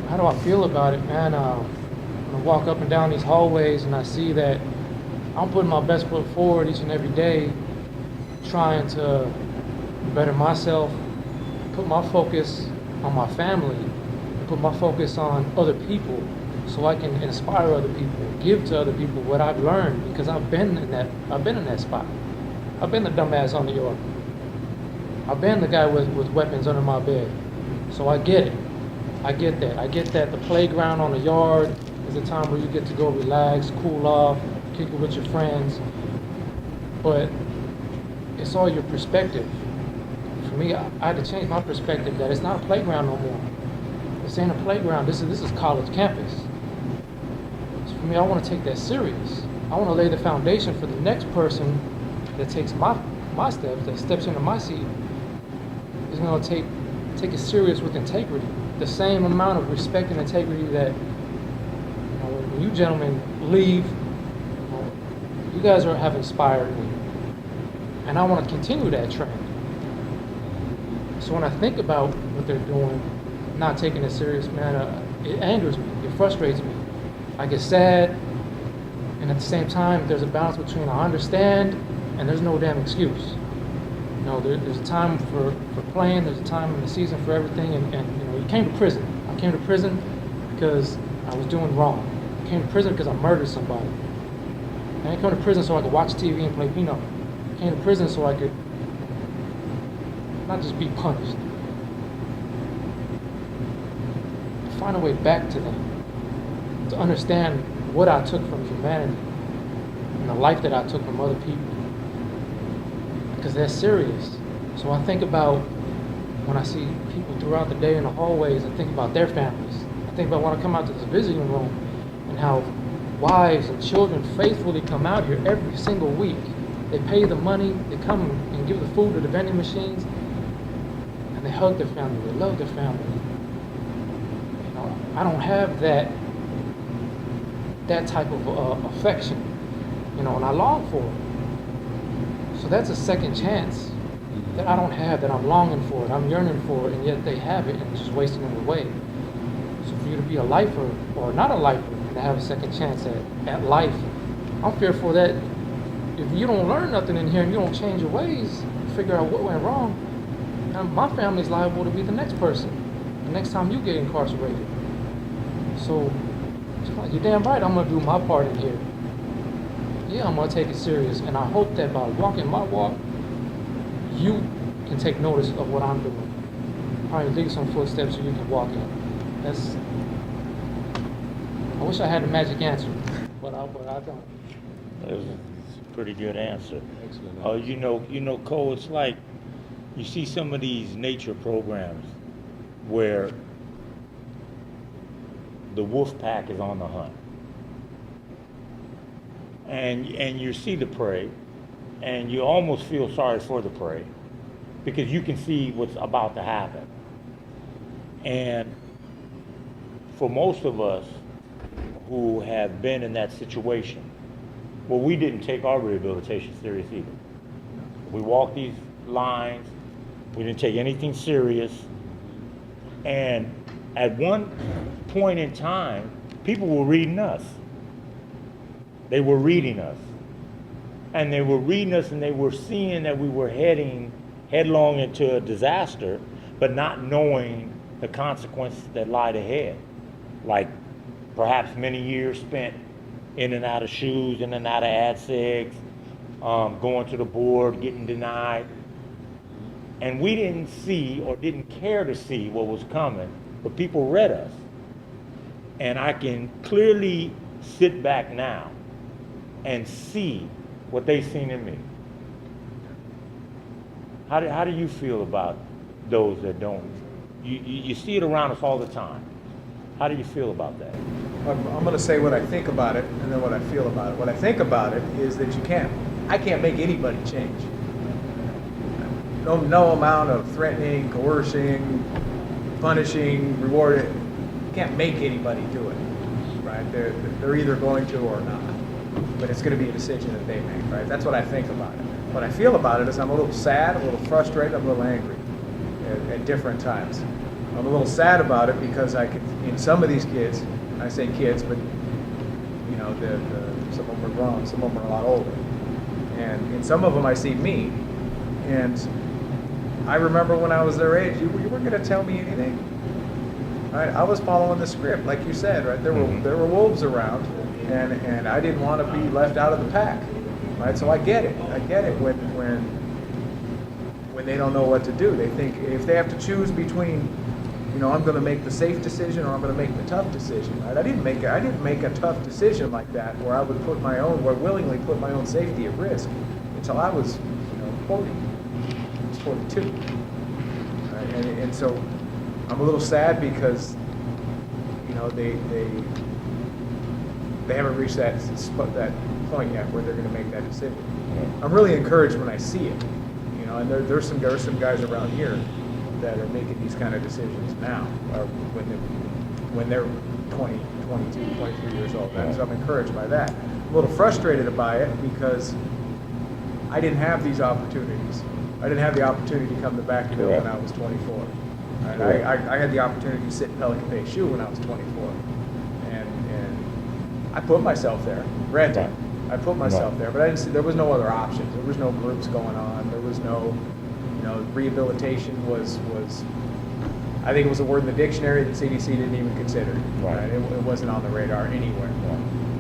how do I feel about it, man? When I walk up and down these hallways and I see that I'm putting my best foot forward each and every day, trying to better myself, put my focus on my family, put my focus on other people, so I can inspire other people, give to other people what I've learned, because I've been in that spot. I've been the dumbass on the yard. I've been the guy with weapons under my bed. So I get it. I get that. I get that the playground on the yard is a time where you get to go relax, cool off, kick it with your friends. but it's all your perspective. For me, I had to change my perspective that it's not a playground no more. This ain't a playground. This is college campus. So for me, I want to take that serious. I want to lay the foundation for the next person that takes my steps, that steps into my seat, is going to take it serious with integrity. The same amount of respect and integrity that, you know, when you gentlemen leave, you guys have inspired me, and I want to continue that trend. So when I think about what they're doing, not taking it serious, man, it angers me, it frustrates me. I get sad, and at the same time, there's a balance between I understand and there's no damn excuse. You know, there's a time for playing, there's a time in the season for everything, and you know, you came to prison. I came to prison because I was doing wrong. I came to prison because I murdered somebody. I didn't come to prison so I could watch TV and play Pinochle. I came to prison so I could not just be punished. Find a way back to them, to understand what I took from humanity and the life that I took from other people, because they're serious. So I think about when I see people throughout the day in the hallways, I think about their families. I think about when I come out to this visiting room and how wives and children faithfully come out here every single week. They pay the money, they come and give the food to the vending machines, and they hug their family, they love their family. You know, I don't have that type of affection, you know, and I long for it. So that's a second chance that I don't have, that I'm longing for it, I'm yearning for it, and yet they have it, and it's just wasting them away. So for you to be a lifer, or not a lifer, and to have a second chance at life, I'm fearful that if you don't learn nothing in here and you don't change your ways, figure out what went wrong, my family's liable to be the next person, the next time you get incarcerated. So, you're damn right, I'm gonna do my part in here. Yeah, I'm gonna take it serious, and I hope that by walking my walk, you can take notice of what I'm doing. Probably leave some footsteps so you can walk in. I wish I had the magic answer, but I don't. That was a pretty good answer. Excellent. You know, Cole, it's like you see some of these nature programs where the wolf pack is on the hunt, and you see the prey, and you almost feel sorry for the prey because you can see what's about to happen. And for most of us who have been in that situation, well, we didn't take our rehabilitation serious either. We walked these lines, we didn't take anything serious, and at one point in time, people were reading us. They were reading us. And they were reading us, and they were seeing that we were heading headlong into a disaster, but not knowing the consequences that lied ahead. Like perhaps many years spent in and out of shoes, in and out of AdSigs, going to the board, getting denied. And we didn't see or didn't care to see what was coming, but people read us. And I can clearly sit back now and see what they've seen in me. How do you feel about those that don't? You see it around us all the time. How do you feel about that? I'm going to say what I think about it and then what I feel about it. What I think about it is that I can't make anybody change. No amount of threatening, coercing, punishing, rewarding, can't make anybody do it, right? They're either going to or not, but it's going to be a decision that they make, right? That's what I think about it. What I feel about it is I'm a little sad, a little frustrated, I'm a little angry at different times. I'm a little sad about it because I could, in some of these kids, I say kids, but you know, some of them are grown, some of them are a lot older, and in some of them I see me, and I remember when I was their age, you weren't going to tell me anything. Right? I was following the script, like you said, right? There were wolves around, and I didn't want to be left out of the pack, right? So I get it. I get it when they don't know what to do. They think if they have to choose between, you know, I'm going to make the safe decision or I'm going to make the tough decision, right? I didn't make a tough decision like that where I would willingly put my own safety at risk. until I was, 40. I was 42. Right? And so I'm a little sad because, they haven't reached that point yet where they're going to make that decision. I'm really encouraged when I see it, and there's some guys around here that are making these kind of decisions now, or when they're 20, 22, 23 years old. So I'm encouraged by that. I'm a little frustrated by it because I didn't have these opportunities. I didn't have the opportunity to come to Vacaville when I was 24. Right? I had the opportunity to sit in Pelican Bay Shoe when I was 24. And I put myself there. Granted, I put myself there, but I didn't see, there was no other options. There was no groups going on. There was no, rehabilitation was I think it was a word in the dictionary that CDC didn't even consider. Right? It wasn't on the radar anywhere.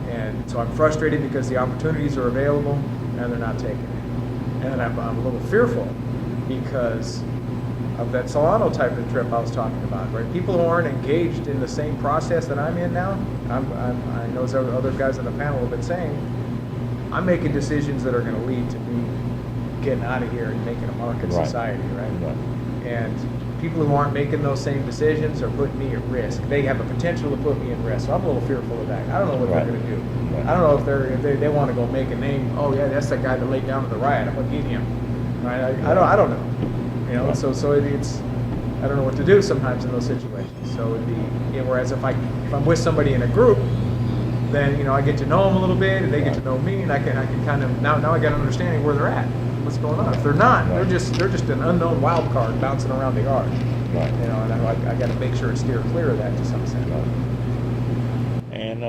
And so I'm frustrated because the opportunities are available and they're not taking it. And I'm a little fearful because of that Solano type of trip I was talking about, right? People who aren't engaged in the same process that I'm in now, I know as other guys on the panel have been saying, I'm making decisions that are going to lead to me getting out of here and making a mark in society, right? And people who aren't making those same decisions are putting me at risk. They have the potential to put me at risk. So I'm a little fearful of that. I don't know what they're going to do. I don't know if they want to go make a name. Oh yeah, that's the guy that laid down at the riot. I'm going to get him. Right? I don't know. So it's I don't know what to do sometimes in those situations. So it'd be whereas if I'm with somebody in a group, then I get to know them a little bit, and they get to know me, and I can kind of now I got an understanding where they're at, what's going on. If they're not, they're just an unknown wild card bouncing around the yard. And I got to make sure to steer clear of that to some extent. And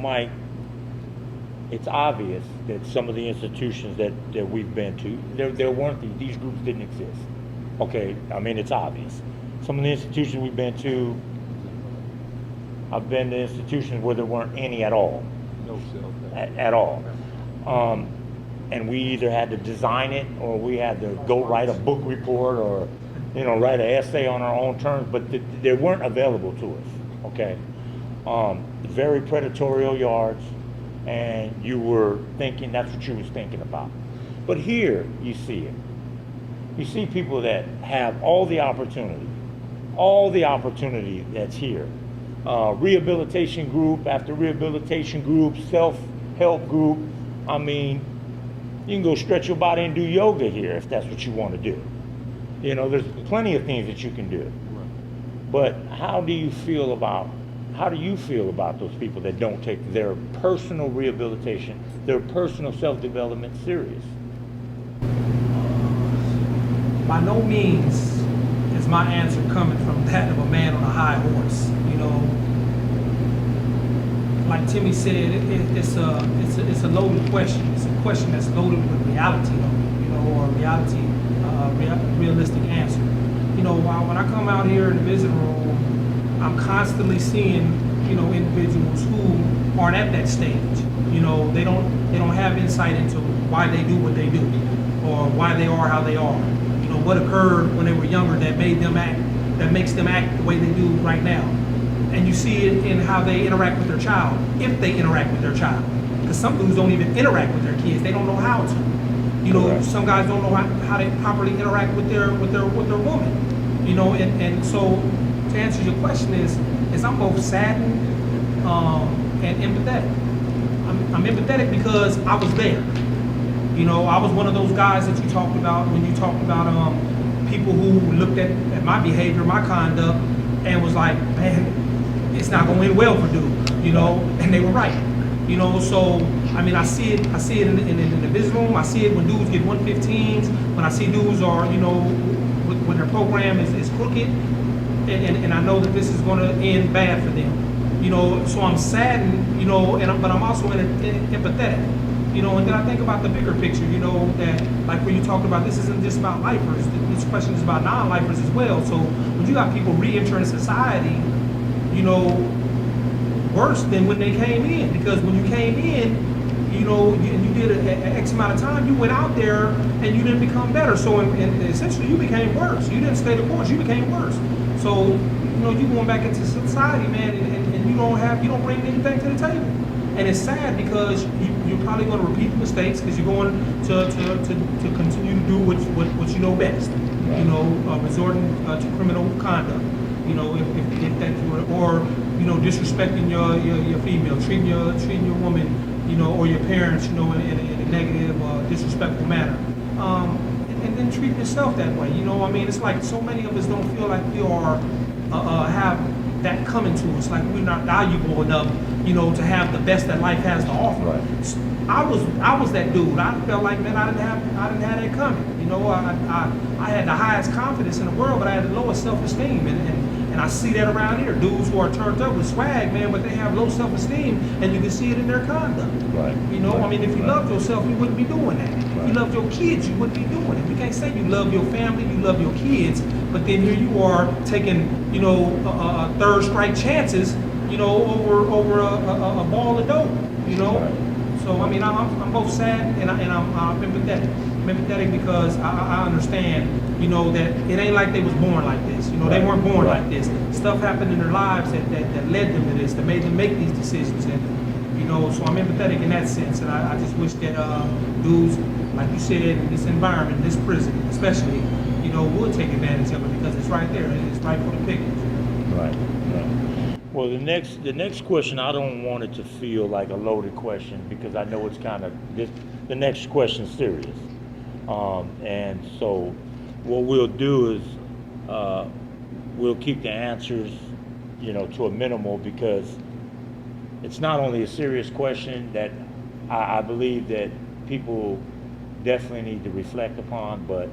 Mike, it's obvious that some of the institutions that we've been to, there weren't these groups didn't exist. Okay, I mean it's obvious. Some of the institutions we've been to, I've been to institutions where there weren't any at all. No self. At all. And we either had to design it or we had to go write a book report or, write an essay on our own terms, but they weren't available to us, okay? Very predatorial yards, and you were thinking, that's what you was thinking about. But here, you see it. You see people that have all the opportunity that's here. Rehabilitation group after rehabilitation group, self-help group. I mean, you can go stretch your body and do yoga here if that's what you want to do. There's plenty of things that you can do. But how do you feel about those people that don't take their personal rehabilitation, their personal self-development serious? By no means is my answer coming from that of a man on a high horse. Like Timmy said, it's a loaded question. It's a question that's loaded with reality, or realistic answer. When I come out here in the visiting room, I'm constantly seeing, individuals who aren't at that stage. They don't have insight into why they do what they do, or why they are how they are. What occurred when they were younger that makes them act the way they do right now. And you see it in how they interact with their child, if they interact with their child. Because some dudes don't even interact with their kids; they don't know how to. Some guys don't know how to properly interact with their woman. And so to answer your question is I'm both saddened and empathetic. I'm empathetic because I was there. I was one of those guys that you talked about when you talked about people who looked at my behavior, my conduct, and was like, man, it's not going to end well for dude, and they were right. So I mean, I see it in the business room. I see it when dudes get 115s, when I see dudes are, when their program is crooked, and I know that this is going to end bad for them. So I'm saddened, but I'm also empathetic. And then I think about the bigger picture, that like when you talked about this isn't just about lifers, this question is about non-lifers as well. So when you got people re-entering society, worse than when they came in, because when you came in, and you did an X amount of time, you went out there and you didn't become better. So essentially you became worse. You didn't stay the course, you became worse. So, you going back into society, man, and you don't bring anything to the table. And it's sad because you're probably going to repeat the mistakes because you're going to continue to do what you know best. You know, resorting to criminal conduct. You know, if that or you know, disrespecting your female, treating your woman, you know, or your parents, you know, in a negative, disrespectful manner. And then treat yourself that way. You know, I mean, it's like so many of us don't feel like we are have that coming to us, like we're not valuable enough, you know, to have the best that life has to offer. Right. I was that dude. I felt like, man, I didn't have that coming. You know, I had the highest confidence in the world, but I had the lowest self-esteem, and I see that around here. Dudes who are turned up with swag, man, but they have low self-esteem, and you can see it in their conduct. Right. You know, I mean, if you loved yourself, you wouldn't be doing that. If Right. you loved your kids, you wouldn't be doing it. You can't say you love your family, you love your kids, but then here you are taking, you know, third strike chances, you know, over a ball of dope. You know. Right. So I mean, I'm both sad and I'm empathetic. I'm empathetic because I understand, you know, that it ain't like they was born like this. You know, they Right. weren't born Right. like this. Stuff happened in their lives that led them to this, that made them make these decisions. And you know, so I'm empathetic in that sense. And I just wish that dudes, like you said, in this environment, this prison, especially, you know, would take advantage of it because it's right there. It's right for the picking. Right. Right. Well, the next question, I don't want it to feel like a loaded question because I know it's kind of this. The next question's serious, and so what we'll do is we'll keep the answers, you know, to a minimal because it's not only a serious question that I believe that people definitely need to reflect upon, but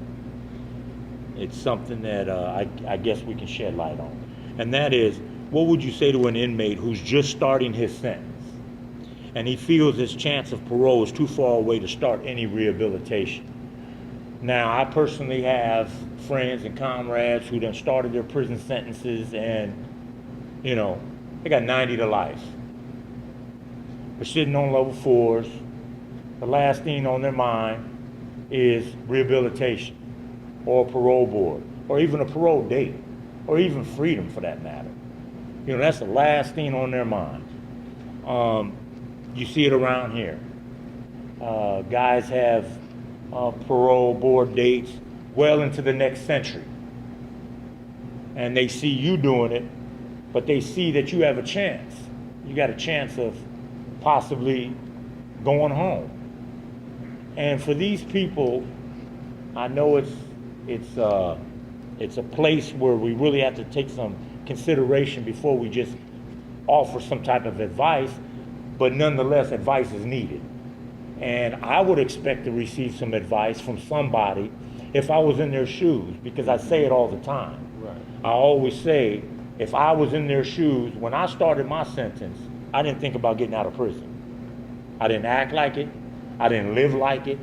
it's something that I guess we can shed light on, and that is. What would you say to an inmate who's just starting his sentence and he feels his chance of parole is too far away to start any rehabilitation? Now, I personally have friends and comrades who done started their prison sentences and, you know, they got 90 to life. They're sitting on level 4s. The last thing on their mind is rehabilitation or a parole board or even a parole date or even freedom for that matter. You know, that's the last thing on their mind. You see it around here. Guys have parole board dates well into the next century. And they see you doing it, but they see that you have a chance. You got a chance of possibly going home. And for these people, I know it's a place where we really have to take some consideration before we just offer some type of advice, but nonetheless advice is needed. And I would expect to receive some advice from somebody if I was in their shoes, because I say it all the time. Right. I always say, if I was in their shoes, when I started my sentence, I didn't think about getting out of prison. I didn't act like it, I didn't live like it,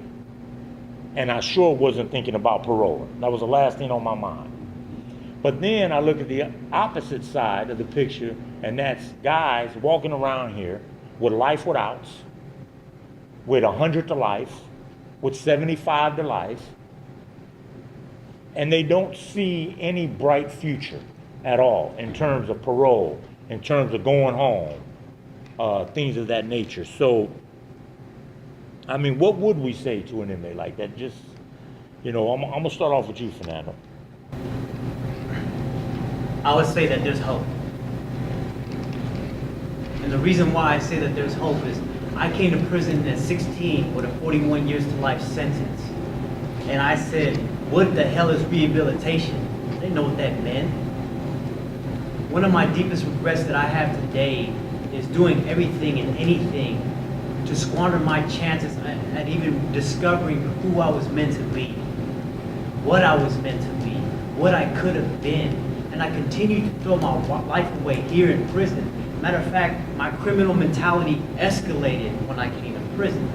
and I sure wasn't thinking about parole. That was the last thing on my mind. But then I look at the opposite side of the picture, and that's guys walking around here with life withouts, with 100 to life, with 75 to life, and they don't see any bright future at all in terms of parole, in terms of going home, things of that nature. So, I mean, what would we say to an inmate like that? Just, you know, I'm gonna start off with you, Fernando. I would say that there's hope. And the reason why I say that there's hope is I came to prison at 16 with a 41 years to life sentence. And I said, what the hell is rehabilitation? I didn't know what that meant. One of my deepest regrets that I have today is doing everything and anything to squander my chances at even discovering who I was meant to be, what I was meant to be, what I could have been. And I continue to throw my life away here in prison. Matter of fact, my criminal mentality escalated when I came to prison.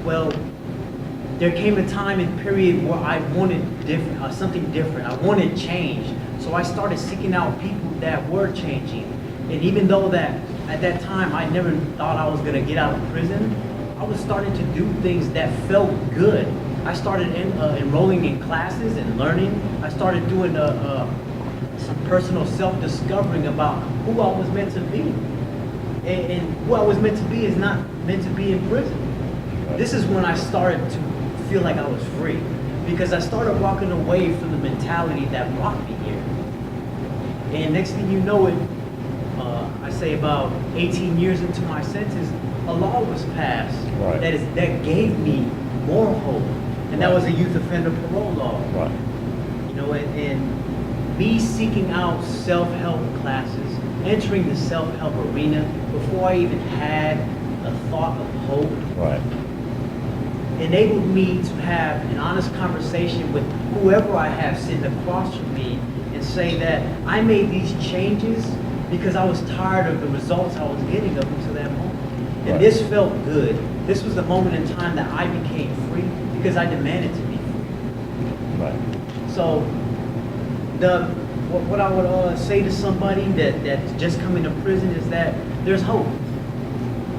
Well, there came a time and period where I wanted something different. I wanted change. So I started seeking out people that were changing. And even though that at that time I never thought I was gonna get out of prison, I was starting to do things that felt good. I started enrolling in classes and learning. I started doing some personal self-discovering about who I was meant to be. and who I was meant to be is not meant to be in prison. This is when I started to feel like I was free, because I started walking away from the mentality that brought me here. And next thing you know it, I say about 18 years into my sentence, a law was passed Right. that gave me more hope, and that was a youth offender parole law. Right. You know, and me seeking out self-help classes, entering the self-help arena before I even had a thought of hope, Right. enabled me to have an honest conversation with whoever I have sitting across from me and say that I made these changes because I was tired of the results I was getting up until that moment. And Right. this felt good. This was the moment in time that I became free because I demanded to be free. Right. So what I would say to somebody that's just coming to prison is that there's hope.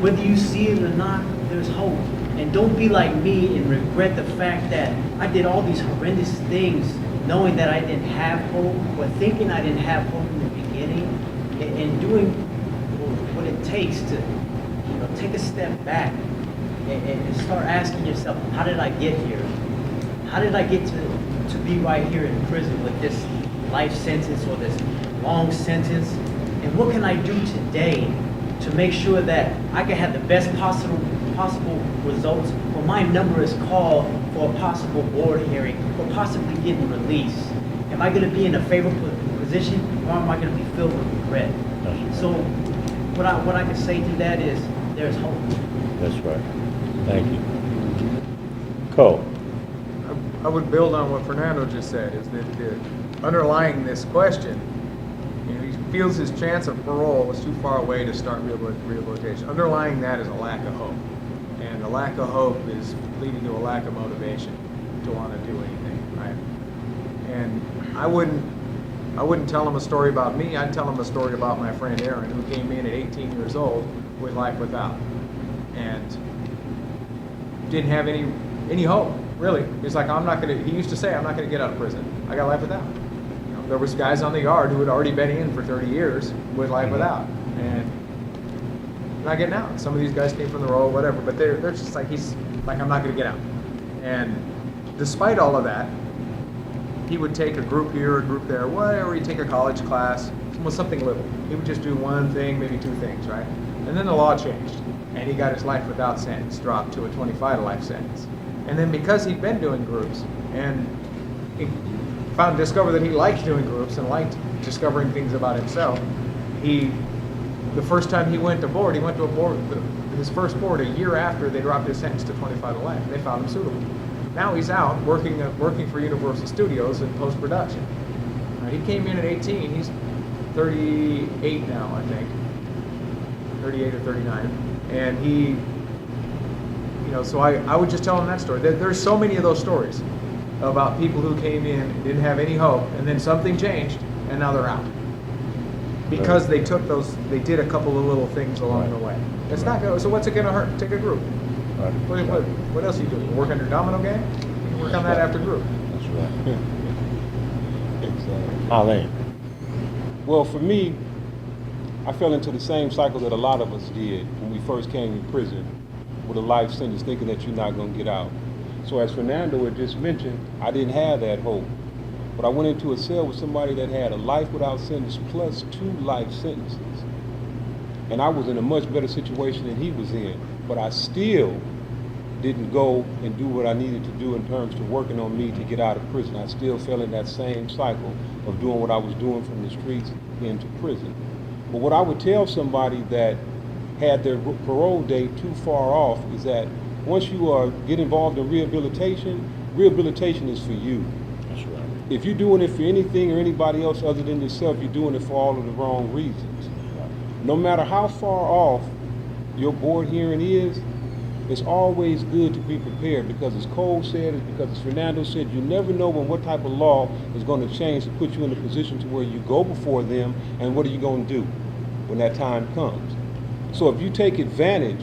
Whether you see it or not, there's hope. And don't be like me and regret the fact that I did all these horrendous things knowing that I didn't have hope, or thinking I didn't have hope in the beginning, and doing what it takes to, take a step back and start asking yourself, how did I get here? How did I get to be right here in prison with this life sentence or this long sentence? And what can I do today to make sure that I can have the best possible results when my number is called for a possible board hearing or possibly getting released? Am I going to be in a favorable position, or am I going to be filled with regret? So what I can say to that is there's hope. That's right. Thank you. Cole. I would build on what Fernando just said, is that underlying this question, he feels his chance of parole is too far away to start rehabilitation. Underlying that is a lack of hope. And a lack of hope is leading to a lack of motivation to want to do anything, right? And I wouldn't tell him a story about me. I'd tell him a story about my friend Aaron, who came in at 18 years old with life without, and didn't have any hope, really. He's like, he used to say, I'm not gonna get out of prison. I got life without. There was guys on the yard who had already been in for 30 years with life without, and not getting out. Some of these guys came from the road, whatever, but they're just like, he's like, I'm not gonna get out. And despite all of that, he would take a group here, a group there, whatever. He'd take a college class, something little. He would just do one thing, maybe two things, right? And then the law changed, and he got his life without sentence dropped to a 25 to life sentence. And then because he'd been doing groups, and he discovered that he liked doing groups and liked discovering things about himself, the first time he went to a board, his first board, a year after they dropped his sentence to 25 to life. They found him suitable. Now he's out working for Universal Studios in post-production. He came in at 18. He's 38 now, I think. 38 or 39. And he, so I would just tell him that story. There's so many of those stories about people who came in, didn't have any hope, and then something changed, and now they're out. Because they did a couple of little things along the way. It's not good. So what's it going to hurt? Take a group. Right. What else are you doing? Work on your domino game? You can work on that after group. That's right. Exactly. Arlene. Well, for me, I fell into the same cycle that a lot of us did when we first came in prison with a life sentence, thinking that you're not going to get out. So as Fernando had just mentioned, I didn't have that hope. But I went into a cell with somebody that had a life without sentence plus 2 life sentences. And I was in a much better situation than he was in. But I still didn't go and do what I needed to do in terms of working on me to get out of prison. I still fell in that same cycle of doing what I was doing from the streets into prison. But what I would tell somebody that had their parole date too far off is that once you get involved in rehabilitation is for you. That's right. If you're doing it for anything or anybody else other than yourself, you're doing it for all of the wrong reasons. No matter how far off your board hearing is, it's always good to be prepared, because as Cole said, because as Fernando said, you never know what type of law is going to change to put you in a position to where you go before them, and what are you going to do when that time comes. So if you take advantage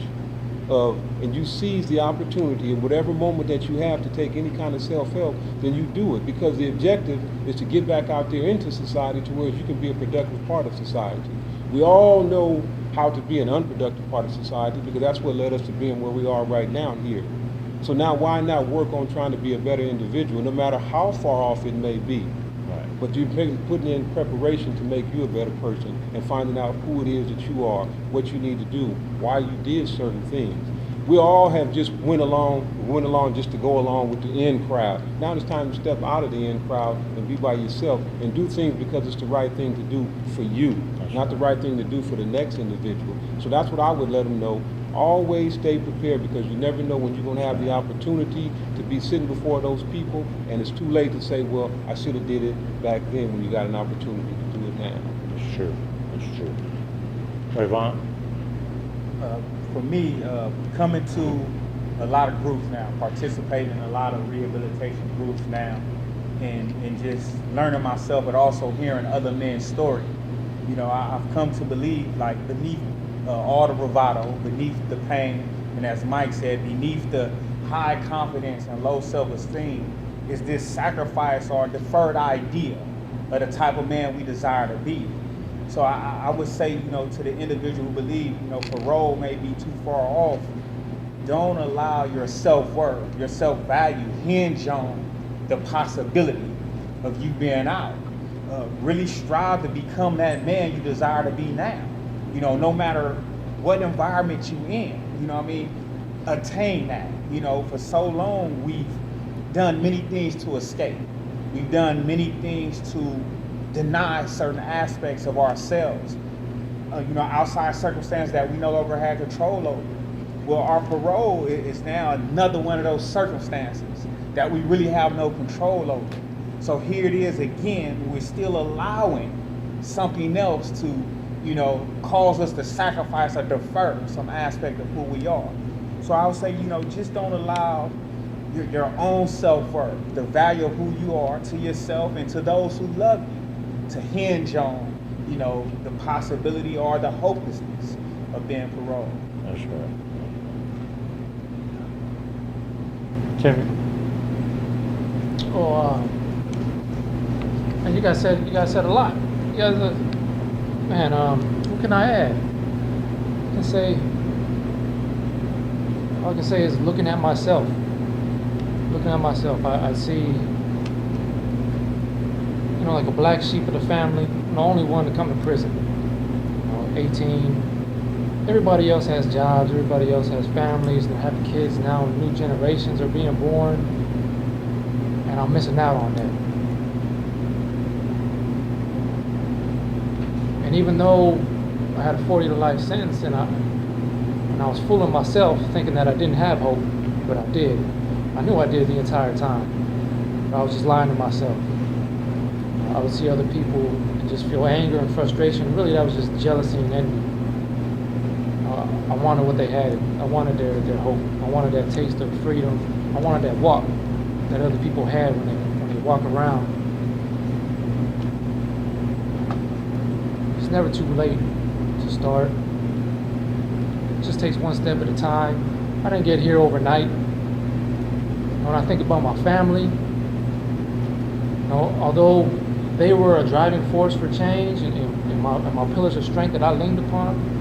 of and you seize the opportunity in whatever moment that you have to take any kind of self-help, then you do it, because the objective is to get back out there into society to where you can be a productive part of society. We all know how to be an unproductive part of society, because that's what led us to being where we are right now here. So now why not work on trying to be a better individual, no matter how far off it may be? Right. But you're putting in preparation to make you a better person and finding out who it is that you are, what you need to do, why you did certain things. We all have just went along just to go along with the in crowd. Now it's time to step out of the in crowd and be by yourself and do things because it's the right thing to do for you, not the right thing to do for the next individual. So that's what I would let them know. Always stay prepared, because you never know when you're going to have the opportunity to be sitting before those people, and it's too late to say, well, I should have did it back then, when you got an opportunity to do it now. That's true. That's true. Trayvon? For me, coming to a lot of groups now, participating in a lot of rehabilitation groups now, and just learning myself, but also hearing other men's story. You know, I've come to believe, like, beneath all the bravado, beneath the pain, and as Mike said, beneath the high confidence and low self-esteem, is this sacrifice or deferred idea of the type of man we desire to be. So I would say, you know, to the individual who believe, you know, parole may be too far off, don't allow your self-worth, your self-value hinge on the possibility of you being out. Really strive to become that man you desire to be now. You know, no matter what environment you in, you know what I mean? Attain that. You know, for so long we've done many things to escape. We've done many things to deny certain aspects of ourselves. You know, outside circumstances that we no longer had control over. Well, our parole is now another one of those circumstances that we really have no control over. So here it is again, we're still allowing something else to, you know, cause us to sacrifice or defer some aspect of who we are. So I would say, you know, just don't allow your own self-worth, the value of who you are to yourself and to those who love you, to hinge on, you know, the possibility or the hopelessness of being paroled. That's right. Timmy? Oh, and you guys said a lot. You guys, man, what can I add? All I can say is looking at myself. I see, you know, like a black sheep of the family. I'm the only one to come to prison. You know, 18. Everybody else has jobs. Everybody else has families. They're having kids now. New generations are being born, and I'm missing out on that. And even though I had a 40 to life sentence, and I was fooling myself thinking that I didn't have hope, but I did. I knew I did the entire time. But I was just lying to myself. I would see other people and just feel anger and frustration. Really, that was just jealousy and envy. I wanted what they had. I wanted their hope. I wanted that taste of freedom. I wanted that walk that other people had when they walk around. It's never too late to start. It just takes one step at a time. I didn't get here overnight. When I think about my family, you know, although they were a driving force for change and my pillars of strength that I leaned upon,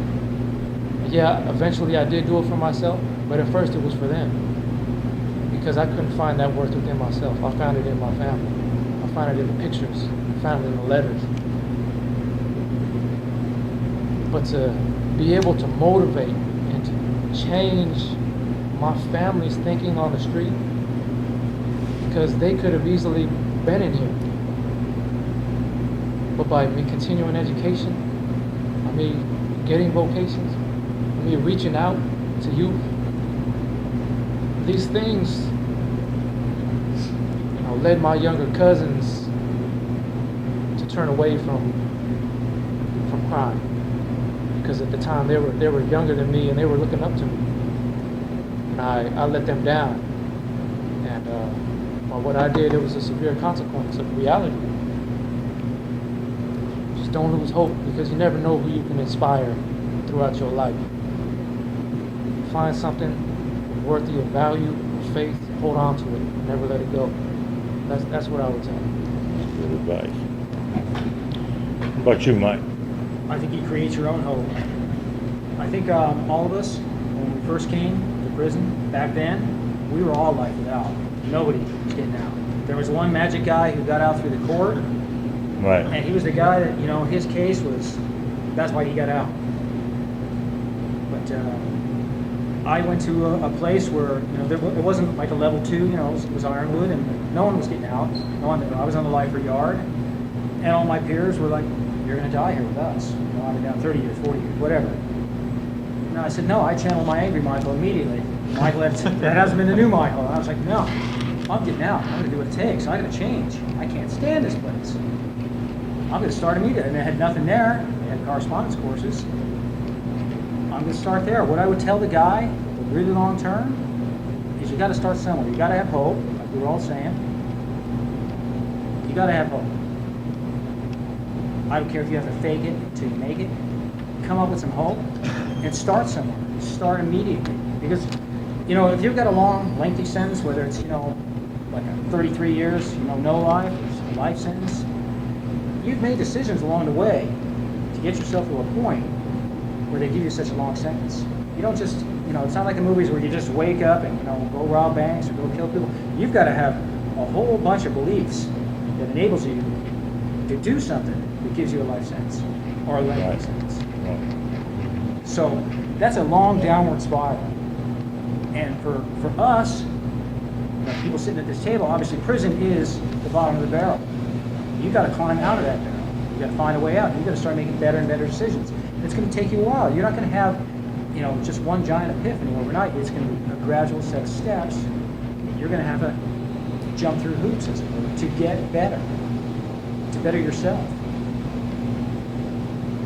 yeah, eventually I did do it for myself, but at first it was for them. Because I couldn't find that worth within myself. I found it in my family. I found it in the pictures. I found it in the letters. But to be able to motivate and to change my family's thinking on the street, because they could have easily been in here. But by me continuing education, I mean getting vocations, I mean reaching out to youth, these things, you know, led my younger cousins to turn away from crime. Because at the time they were younger than me and they were looking up to me. And I let them down. And what I did, it was a severe consequence of reality. Just don't lose hope, because you never know who you can inspire throughout your life. Find something worthy of value, of faith, hold on to it, never let it go. That's what I would tell them. Good advice. What about you, Mike? I think you create your own hope. I think all of us, when we first came to prison back then, we were all life without. Nobody was getting out. There was one magic guy who got out through the court, Right. and he was the guy that, his case was, that's why he got out. But I went to a place where, it wasn't like a level 2, it was Ironwood, and no one was getting out. No one, I was on the lifer yard, and all my peers were like, you're going to die here with us. I've been down 30 years, 40 years, whatever. And I said, no, I channeled my angry Michael immediately. Michael, that hasn't been the new Michael. And I was like, no, I'm getting out. I'm going to do what it takes. I'm going to change. I can't stand this place. I'm going to start immediately. And they had nothing there. They had correspondence courses. I'm going to start there. What I would tell the guy, really long term, is you got to start somewhere. You got to have hope, like we were all saying. You got to have hope. I don't care if you have to fake it until you make it. Come up with some hope and start somewhere. Start immediately. Because, if you've got a long, lengthy sentence, whether it's, like 33 years, no life, or a life sentence, you've made decisions along the way to get yourself to a point where they give you such a long sentence. You don't just, it's not like the movies where you just wake up and, go rob banks or go kill people. You've got to have a whole bunch of beliefs that enables you to do something that gives you a life sentence or a lengthy sentence. Right. So that's a long downward spiral. And for us, people sitting at this table, obviously prison is the bottom of the barrel. You've got to climb out of that barrel. You've got to find a way out. You've got to start making better and better decisions. And it's going to take you a while. You're not going to have, just one giant epiphany overnight. It's going to be a gradual set of steps. You're going to have to jump through hoops, as it were, to get better, to better yourself.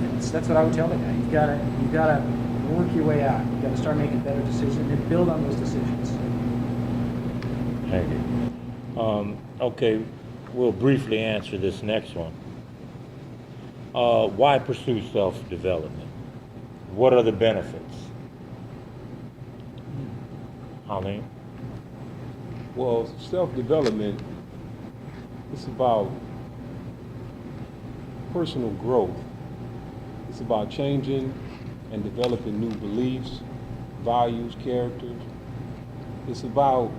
And that's what I would tell the guy. You've got to work your way out. You've got to start making better decisions and build on those decisions. Thank you. Okay, we'll briefly answer this next one. Why pursue self-development? What are the benefits? Holly? Well, self-development, it's about personal growth. It's about changing and developing new beliefs, values, characters. It's about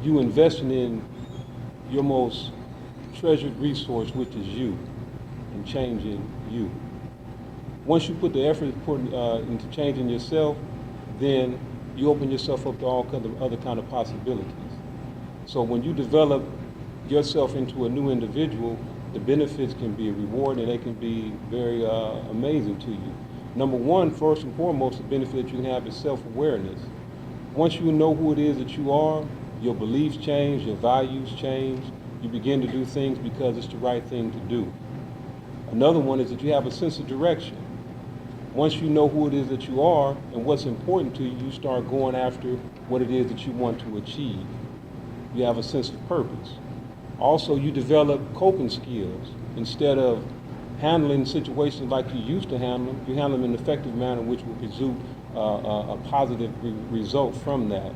you investing in your most treasured resource, which is you, and changing you. Once you put the effort into changing yourself, then you open yourself up to all other kind of possibilities. So when you develop yourself into a new individual, the benefits can be rewarding and they can be very amazing to you. Number one, first and foremost, the benefit you can have is self-awareness. Once you know who it is that you are, your beliefs change, your values change. You begin to do things because it's the right thing to do. Another one is that you have a sense of direction. Once you know who it is that you are and what's important to you, you start going after what it is that you want to achieve. You have a sense of purpose. Also, you develop coping skills. Instead of handling situations like you used to handle them, you handle them in an effective manner which will produce a positive result from that.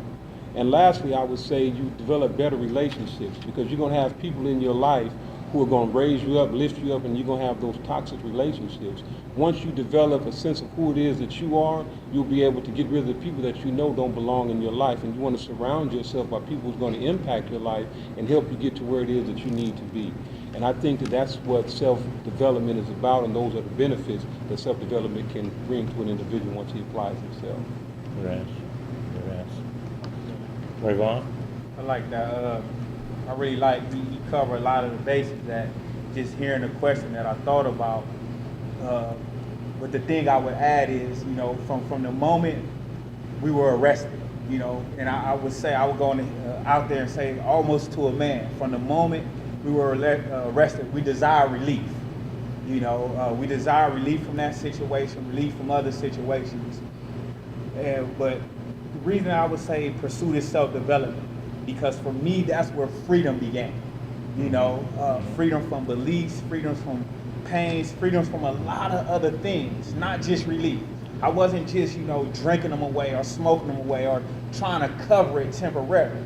And lastly, I would say you develop better relationships because you're going to have people in your life who are going to raise you up, lift you up, and you're going to have those toxic relationships. Once you develop a sense of who it is that you are, you'll be able to get rid of the people that you know don't belong in your life. And you want to surround yourself by people who's going to impact your life and help you get to where it is that you need to be. And I think that that's what self-development is about, and those are the benefits that self-development can bring to an individual once he applies himself. Good answer. Good answer. Rayvon? I like that. I really like you cover a lot of the basics that just hearing the question that I thought about. But the thing I would add is, from the moment we were arrested, and I would say, I would go out there and say almost to a man, from the moment we were arrested, we desire relief. We desire relief from that situation, relief from other situations. But the reason I would say pursue this self-development, because for me, that's where freedom began. Freedom from beliefs, freedom from pains, freedom from a lot of other things, not just relief. I wasn't just, drinking them away or smoking them away or trying to cover it temporarily.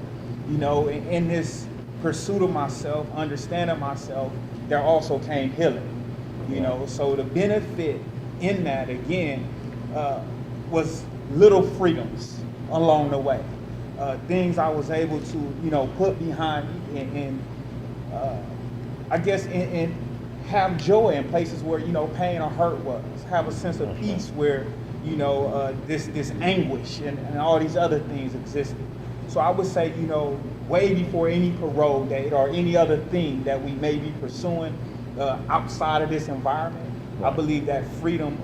In this pursuit of myself, understanding myself, there also came healing. So the benefit in that again was little freedoms along the way. Things I was able to, put behind me and I guess in have joy in places where, pain or hurt was. Have a sense of peace where, this anguish and all these other things existed. So I would say, way before any parole date or any other thing that we may be pursuing outside of this environment, I believe that freedom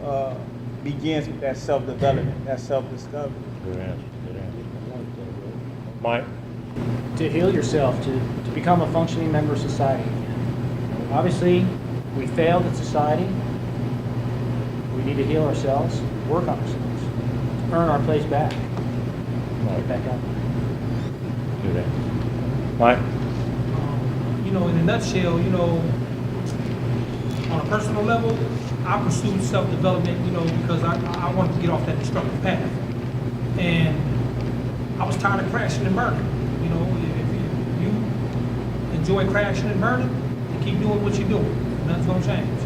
begins with that self-development, that self-discovery. Good answer. Good answer. Mike? To heal yourself, to become a functioning member of society. Obviously, we failed at society. We need to heal ourselves, work on ourselves, earn our place back. Get back out. Good answer. Mike? In a nutshell, on a personal level, I pursued self-development, because I wanted to get off that destructive path. And I was tired of crashing and burning. If you enjoy crashing and burning, then keep doing what you're doing. Nothing's gonna change.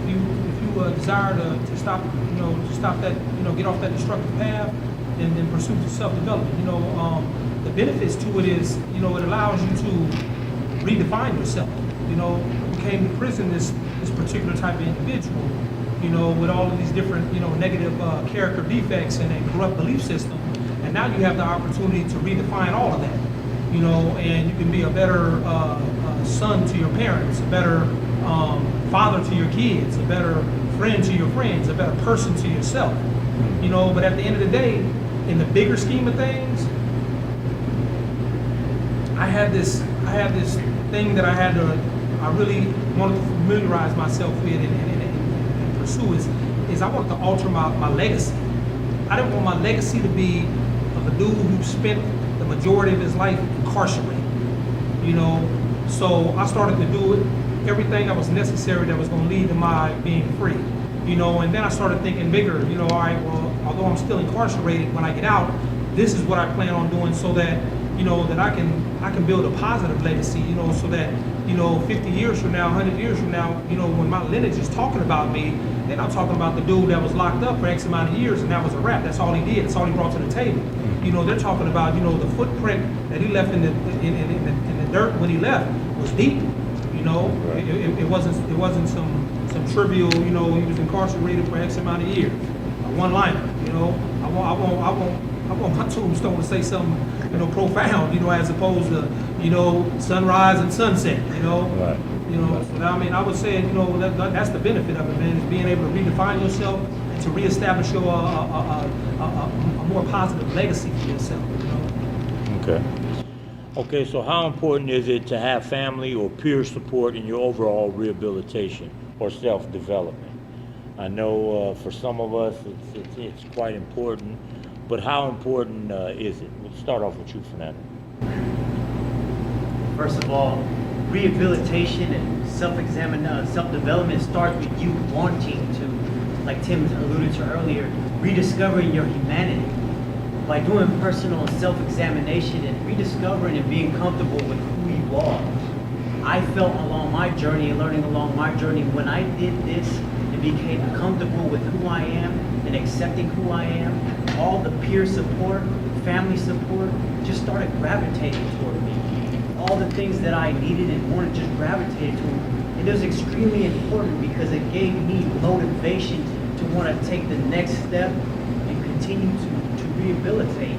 If you desire to stop, to stop that, get off that destructive path, then pursue self-development. The benefits to it is, it allows you to redefine yourself. You came to prison this particular type of individual, with all of these different, negative character defects and a corrupt belief system. And now you have the opportunity to redefine all of that, and you can be a better son to your parents, a better father to your kids, a better friend to your friends, a better person to yourself. But at the end of the day, in the bigger scheme of things, I had this thing that I really wanted to familiarize myself with and pursue is I wanted to alter my legacy. I didn't want my legacy to be of a dude who spent the majority of his life incarcerated. So I started to do everything that was necessary that was going to lead to my being free. And then I started thinking bigger. All right, well, although I'm still incarcerated, when I get out, this is what I plan on doing so that that I can build a positive legacy, so that 50 years from now, 100 years from now, when my lineage is talking about me, they're not talking about the dude that was locked up for X amount of years and that was a wrap. That's all he did. That's all he brought to the table. They're talking about the footprint that he left in the dirt when he left was deep. It wasn't some trivial. He was incarcerated for X amount of years. A one-liner. I want my tombstone to say something, profound, as opposed to, sunrise and sunset, Right. So I would say, that's the benefit of it, man, is being able to redefine yourself and to reestablish your a more positive legacy for yourself, Okay. Okay, so how important is it to have family or peer support in your overall rehabilitation or self-development? I know for some of us it's quite important, but how important is it? We'll start off with you, Fernando. First of all, rehabilitation and self-development starts with you wanting to, like Tim alluded to earlier, rediscovering your humanity. By doing personal self-examination and rediscovering and being comfortable with who you are. I felt along my journey and learning along my journey, when I did this and became comfortable with who I am and accepting who I am, all the peer support, family support just started gravitating toward me. All the things that I needed and wanted just gravitated to them. And it was extremely important because it gave me motivation to want to take the next step and continue to rehabilitate,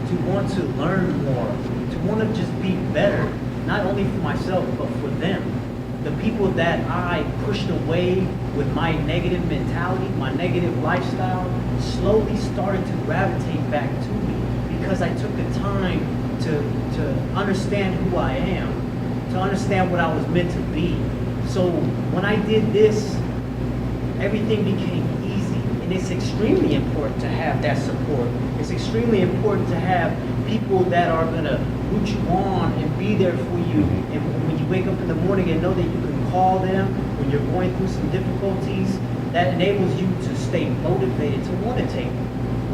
to want to learn more, to want to just be better, not only for myself, but for them. The people that I pushed away with my negative mentality, my negative lifestyle, slowly started to gravitate back to me because I took the time to understand who I am, to understand what I was meant to be. So when I did this, everything became easy. And it's extremely important to have that support. It's extremely important to have people that are gonna root you on and be there for you. And when you wake up in the morning and know that you can call them when you're going through some difficulties, that enables you to stay motivated, to want to take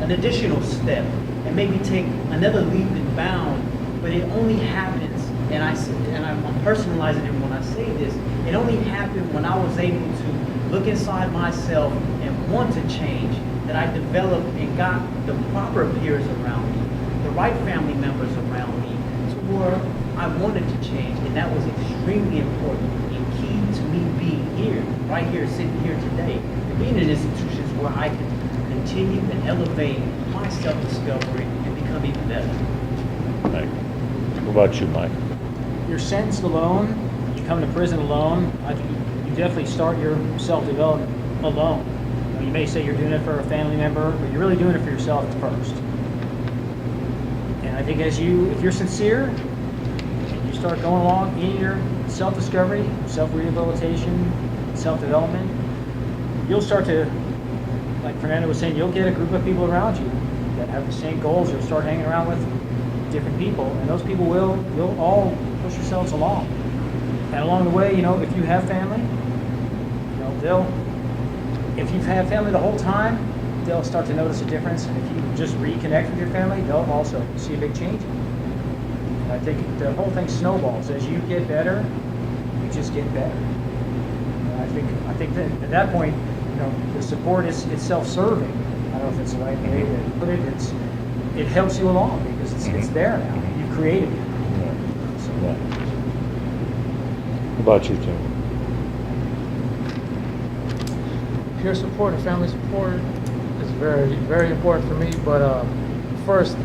an additional step and maybe take another leap and bound. But it only happens, and I'm a personalizing it when I say this. It only happened when I was able to look inside myself and want to change, that I developed and got the proper peers around me, the right family members around me, to where I wanted to change. And that was extremely important and key to me being here, right here, sitting here today, and being in institutions where I can continue and elevate my self-discovery and become even better. Thank you. What about you, Mike? You're sentenced alone, you come to prison alone, you definitely start your self-development alone. You may say you're doing it for a family member, but you're really doing it for yourself first. And I think if you're sincere, and you start going along in your self-discovery, self-rehabilitation, self-development, you'll start to, like Fernando was saying, you'll get a group of people around you that have the same goals. You'll start hanging around with different people, and those people you'll all push yourselves along. And along the way, if you have family, if you've had family the whole time, they'll start to notice a difference. And if you just reconnect with your family, they'll also see a big change. And I think the whole thing snowballs. As you get better, you just get better. And I think that at that point, the support is self-serving. I don't know if it's the right way to put it. It helps you along because it's there now. You've created it. Yeah. So, Yeah. What about you, Tim? Peer support and family support is very, very important for me. But first,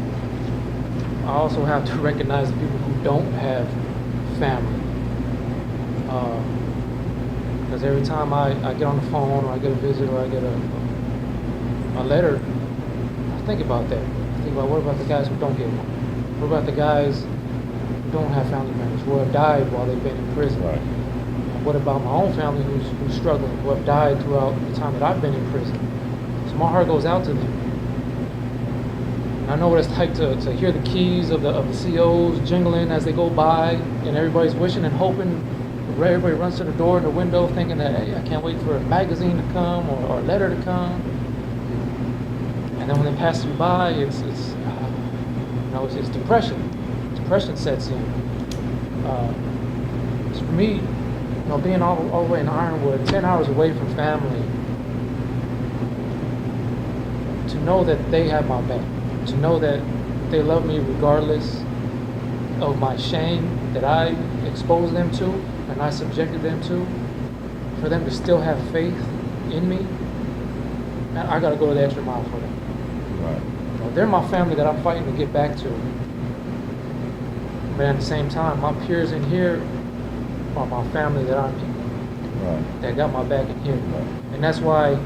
I also have to recognize the people who don't have family. Because every time I get on the phone, or I get a visit, or I get a letter, I think about that. I think about, what about the guys who don't get one? What about the guys who don't have family members, who have died while they've been in prison? Right. What about my own family who's struggling, who have died throughout the time that I've been in prison? So my heart goes out to them. And I know what it's like to hear the keys of the COs jingling as they go by, and everybody's wishing and hoping. Everybody runs to the door and the window thinking that, hey, I can't wait for a magazine to come or a letter to come. And then when they pass you by, it's depression. Depression sets in. So for me, being all the way in Ironwood, 10 hours away from family, to know that they have my back, to know that they love me regardless of my shame that I exposed them to and I subjected them to, for them to still have faith in me, I gotta go the extra mile for them. Right. They're my family that I'm fighting to get back to. But at the same time, my peers in here are my family that that got my back in here. Right. And that's why,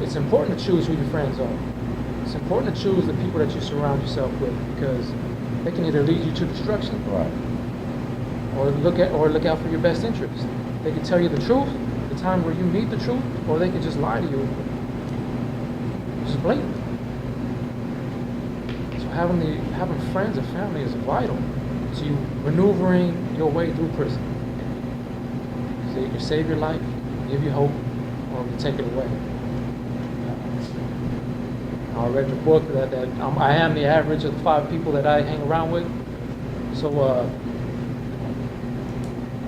it's important to choose who your friends are. It's important to choose the people that you surround yourself with, because they can either lead you to destruction, Right. or look out for your best interest. They can tell you the truth, the time where you need the truth, or they can just lie to you, just blatantly. So having friends and family is vital to you maneuvering your way through prison. So you can save your life, give you hope, or you take it away. I read the book that I am the average of the 5 people that I hang around with. So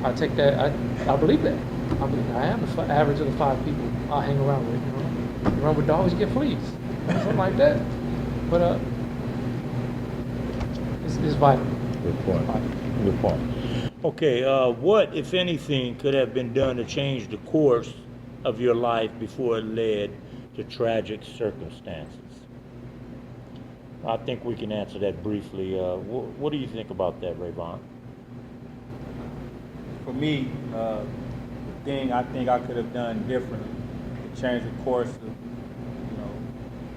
I take that. I believe that. I am the average of the 5 people I hang around with. You run with dogs, you get fleas, something like that. But it's vital. Good point. Good point. Okay, what, if anything, could have been done to change the course of your life before it led to tragic circumstances? I think we can answer that briefly. What do you think about that, Rayvon? For me, the thing I think I could have done differently to change the course of,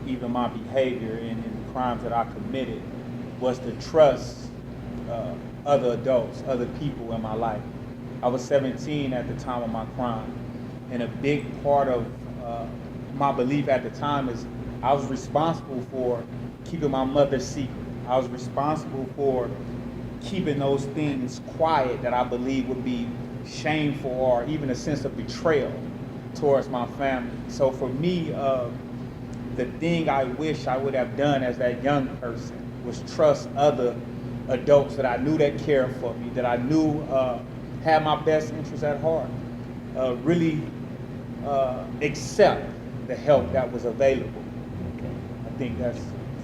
even my behavior and the crimes that I committed was to trust other adults, other people in my life. I was 17 at the time of my crime, and a big part of my belief at the time is I was responsible for keeping my mother's secret. I was responsible for keeping those things quiet that I believe would be shameful or even a sense of betrayal towards my family. So for me, the thing I wish I would have done as that young person was trust other adults that I knew that cared for me, that I knew had my best interests at heart, really accept the help that was available. I think that's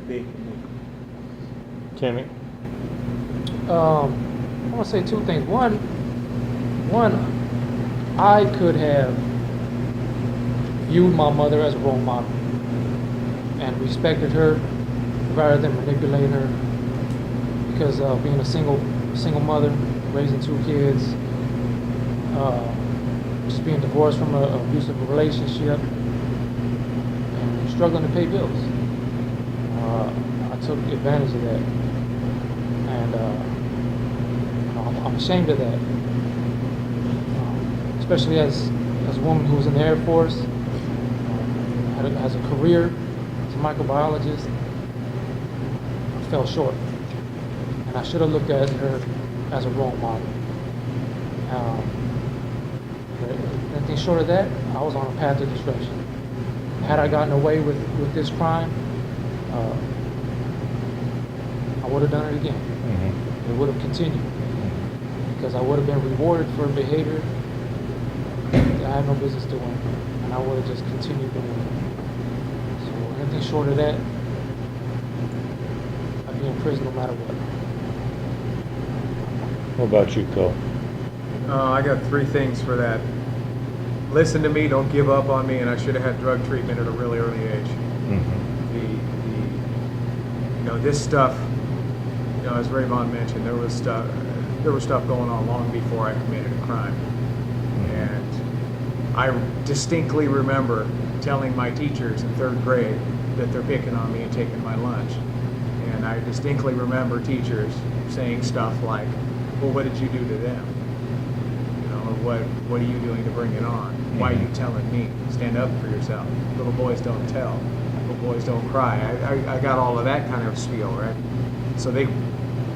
big for me. Timmy? I want to say two things. One, I could have viewed my mother as a role model and respected her rather than manipulating her, because being a single mother, raising two kids, just being divorced from an abusive relationship, and struggling to pay bills. I took advantage of that, and I'm ashamed of that. Especially as a woman who was in the Air Force, has a career as a microbiologist, I fell short. And I should have looked at her as a role model. Anything short of that, I was on a path to destruction. Had I gotten away with this crime, I would have done it again. Mm-hmm. It would have continued. Because I would have been rewarded for behavior that I had no business doing. And I would have just continued doing it. So anything short of that, I'd be in prison no matter what. What about you, Cole? I got three things for that. Listen to me, don't give up on me, and I should have had drug treatment at a really early age. Mm-hmm. This stuff, as Rayvon mentioned, there was stuff going on long before I committed a crime. And I distinctly remember telling my teachers in third grade that they're picking on me and taking my lunch. And I distinctly remember teachers saying stuff like, well, what did you do to them? Or what are you doing to bring it on? Why are you telling me? Stand up for yourself. Little boys don't tell. Little boys don't cry. I got all of that kind of spiel, right? So they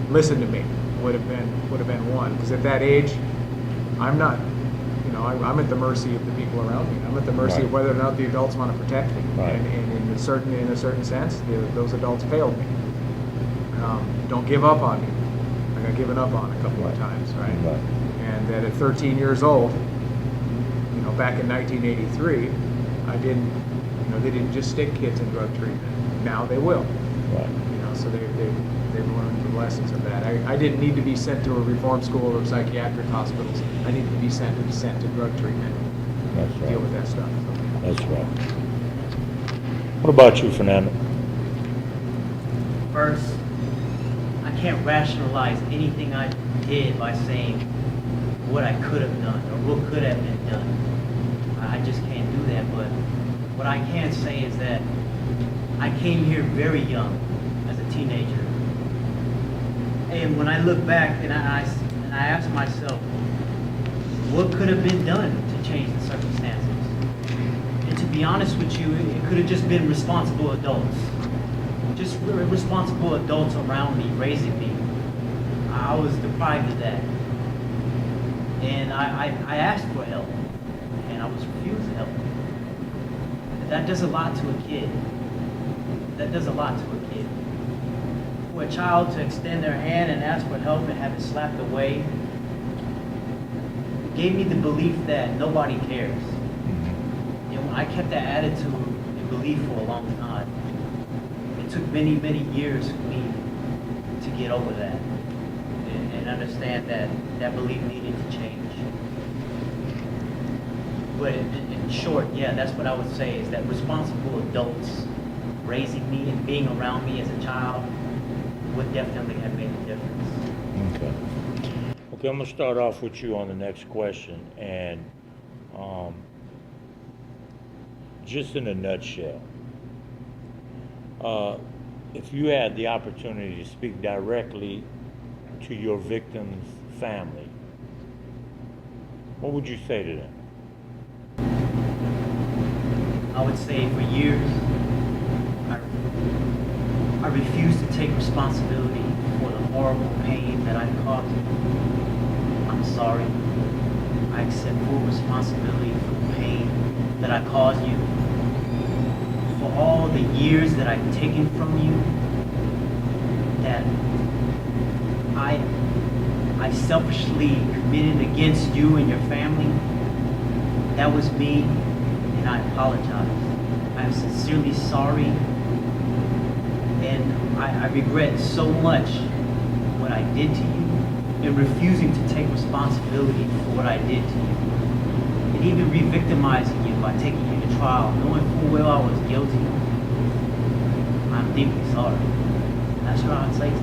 listened to me. Would have been one, because at that age, I'm not, I'm at the mercy of the people around me. I'm at the mercy of whether or not the adults want to protect me. Right. And in a certain sense, those adults failed me. Don't give up on me. I got given up on a couple of times, right? And that at 13 years old, back in 1983, they didn't just stick kids in drug treatment. Now they will. Right. So they've learned the lessons of that. I didn't need to be sent to a reform school or psychiatric hospitals. I needed to be sent to drug treatment. That's Deal right. with that stuff. That's right. What about you, Fernando? First, I can't rationalize anything I did by saying what I could have done or what could have been done. I just can't do that, but what I can say is that I came here very young, as a teenager. And when I look back and I ask myself, what could have been done to change the circumstances? And to be honest with you, it could have just been responsible adults. Just responsible adults around me, raising me. I was deprived of that. And I asked for help, and I was refused help. That does a lot to a kid. That does a lot to a kid. For a child to extend their hand and ask for help and have it slapped away, gave me the belief that nobody cares. I kept that attitude and belief for a long time. It took many, many years for me to get over that and understand that belief needed to change. But in short, yeah, that's what I would say, is that responsible adults raising me and being around me as a child would definitely have made a difference. Okay. Okay, I'm gonna start off with you on the next question, and just in a nutshell, if you had the opportunity to speak directly to your victim's family, what would you say to them? I would say for years, I refused to take responsibility for the horrible pain that I caused you. I'm sorry. I accept full responsibility for the pain that I caused you, for all the years that I've taken from you, that I selfishly committed against you and your family, that was me, and I apologize. I am sincerely sorry, and I regret so much what I did to you and refusing to take responsibility for what I did to you. And even re-victimizing you by taking you to trial, knowing full well I was guilty. I'm deeply sorry. That's what I'd say to you.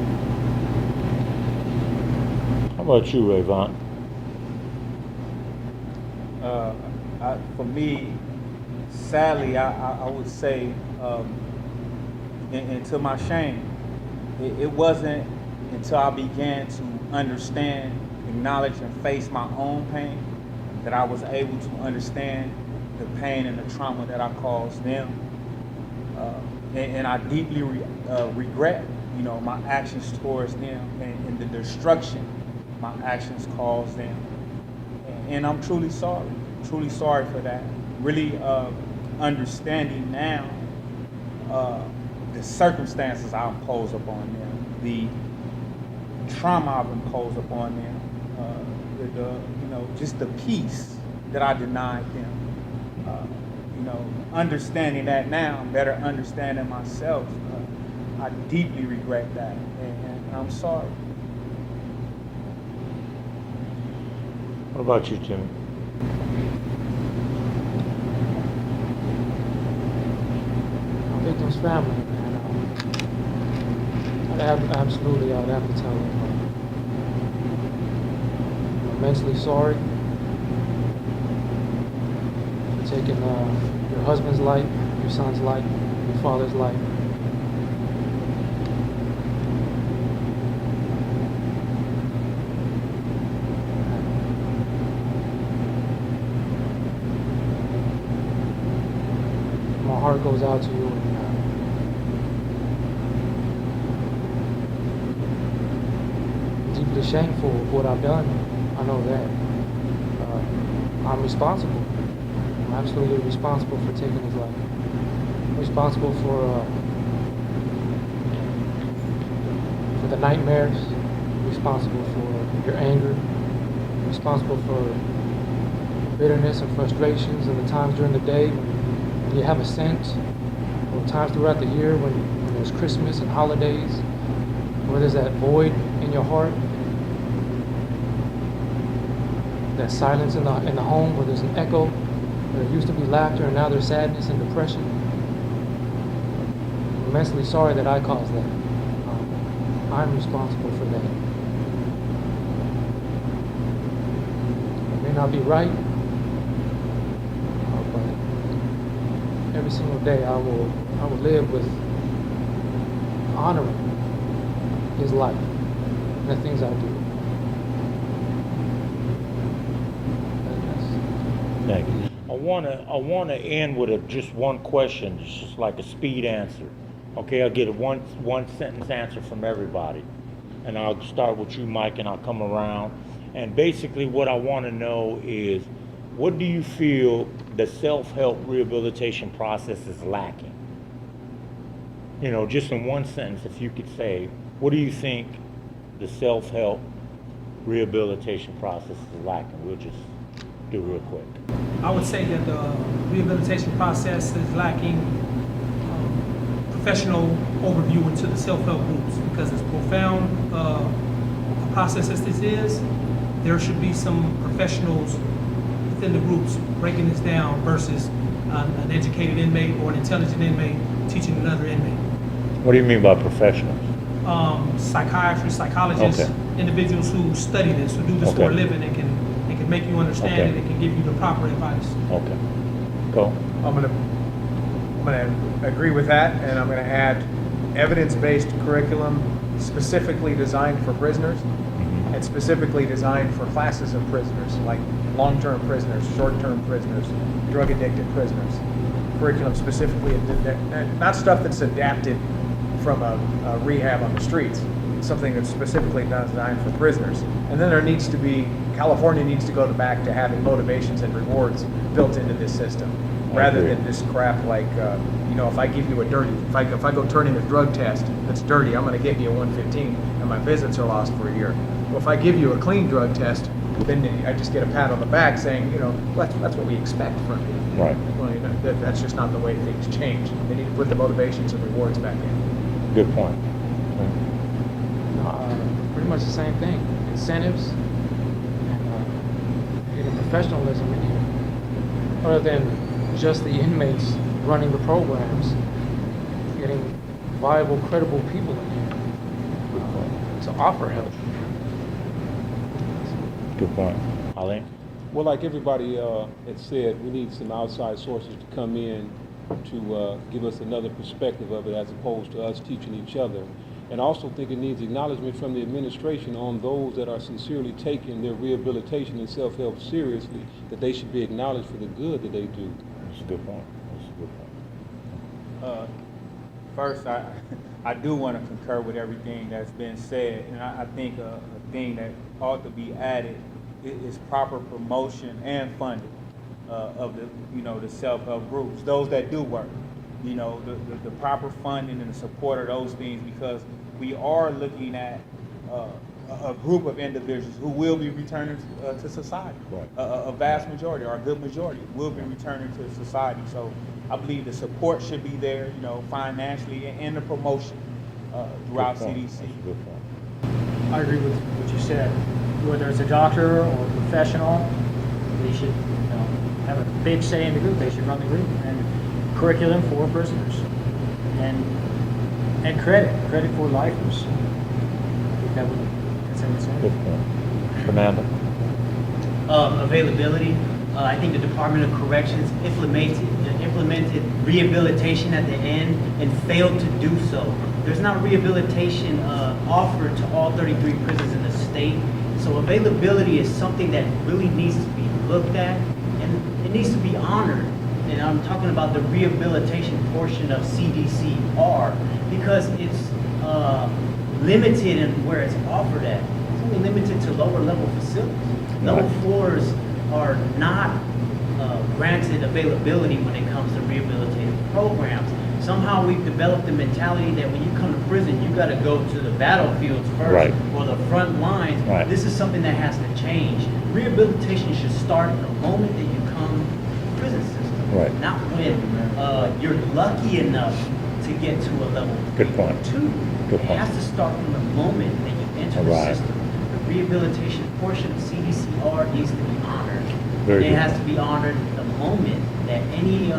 How about you, Rayvon? For me, sadly, I would say, and to my shame, it wasn't until I began to understand, acknowledge, and face my own pain that I was able to understand the pain and the trauma that I caused them. And I deeply regret, my actions towards them and the destruction my actions caused them. And I'm truly sorry for that. Really understanding now the circumstances I imposed upon them, the trauma I've imposed upon them, just the peace that I denied them. Understanding that now, better understanding myself, I deeply regret that, and I'm sorry. What about you, Jimmy? My victim's family, man. I'd have to tell them. I'm immensely sorry for taking your husband's life, your son's life, your father's life. My heart goes out to you. And, deeply shameful of what I've done. I know that. I'm responsible. I'm absolutely responsible for taking his life. I'm responsible for the nightmares. I'm responsible for your anger. I'm responsible for bitterness and frustrations and the times during the day when you have a sense, or times throughout the year when there's Christmas and holidays, where there's that void in your heart, that silence in the home where there's an echo, where there used to be laughter and now there's sadness and depression. I'm immensely sorry that I caused that. I'm responsible for that. It may not be right, but every single day I will live with honoring his life and the things I do. Thank you. I wanna end with just one question. It's just like a speed answer. Okay, I'll get a one sentence answer from everybody, and I'll start with you, Mike, and I'll come around. And basically, what I want to know is, what do you feel the self-help rehabilitation process is lacking? Just in one sentence, if you could say, what do you think the self-help rehabilitation process is lacking? We'll just do real quick. I would say that the rehabilitation process is lacking professional overview into the self-help groups, because as profound a process as this is, there should be some professionals within the groups breaking this down versus an educated inmate or an intelligent inmate teaching another inmate. What do you mean by professionals? Psychiatrists, psychologists, Okay. Individuals who study this, who do this for a Okay. living, and can make you understand Okay. it and can give you the proper advice. Okay. Go. I'm gonna agree with that, and I'm gonna add evidence-based curriculum specifically designed for prisoners and specifically designed for classes of prisoners, like long-term prisoners, short-term prisoners, drug-addicted prisoners. Curriculum specifically, not stuff that's adapted from a rehab on the streets. Something that's specifically designed for prisoners. And then California needs to go back to having motivations and rewards built into this system. rather agree. than this crap like, you know, if I give you a dirty, if I go turn in a drug test that's dirty, I'm going to give you a 115, and my visits are lost for a year. Well, if I give you a clean drug test, then I just get a pat on the back saying, you know, well, that's what we expect from you. Right. Well, you know, that's just not the way things change. They need to put the motivations and rewards back in. Good point. Pretty much the same thing. Incentives and getting professionalism in here. Other than just the inmates running the programs, getting viable, credible people in here to offer help. Good point. Eileen? Well, like everybody had said, we need some outside sources to come in to give us another perspective of it as opposed to us teaching each other. And I also think it needs acknowledgement from the administration on those that are sincerely taking their rehabilitation and self-help seriously, that they should be acknowledged for the good that they do. That's a good point. That's a good point. First, I do want to concur with everything that's been said, and I think a thing that ought to be added is proper promotion and funding of the, you know, the self-help groups, those that do work. You know, the proper funding and the support of those things, because we are looking at a group of individuals who will be returning to society. Right. A vast majority, or a good majority, will be returning to society. So I believe the support should be there, you know, financially, and the promotion throughout Good point. CDC. That's a good point. I agree with what you said. Whether it's a doctor or a professional, they should, you know, have a big say in the group. They should run the group and curriculum for prisoners, and credit for lifers. I think that's an incentive. Good point. Fernando? Availability. I think the Department of Corrections implemented rehabilitation at the end and failed to do so. There's not rehabilitation offered to all 33 prisons in the state. So availability is something that really needs to be looked at, and it needs to be honored. And I'm talking about the rehabilitation portion of CDCR, because it's limited in where it's offered at. It's only limited to lower level facilities. Level Right. floors are not granted availability when it comes to rehabilitative programs. Somehow we've developed the mentality that when you come to prison, you got to go to the battlefields first, Right. or the front lines. Right. This is something that has to change. Rehabilitation should start the moment that you come to the prison system, Right. not when you're lucky enough to get to a level Good point. 2. Good It point. has to start from the moment that you enter the Right. system. The rehabilitation portion of CDCR needs to be honored. Very It good. has to be honored the moment that any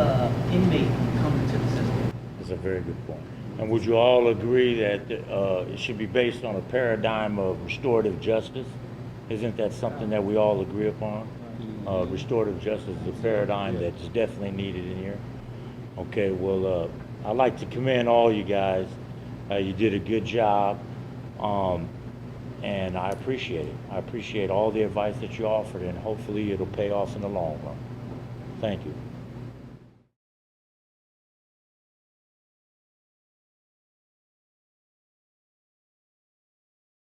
inmate comes into the system. That's a very good point. And would you all agree that it should be based on a paradigm of restorative justice? Isn't that something that we all agree upon? Restorative justice is a paradigm that's definitely needed in here. Okay, well, I'd like to commend all you guys. You did a good job, and I appreciate it. I appreciate all the advice that you offered, and hopefully it'll pay off in the long run. Thank you.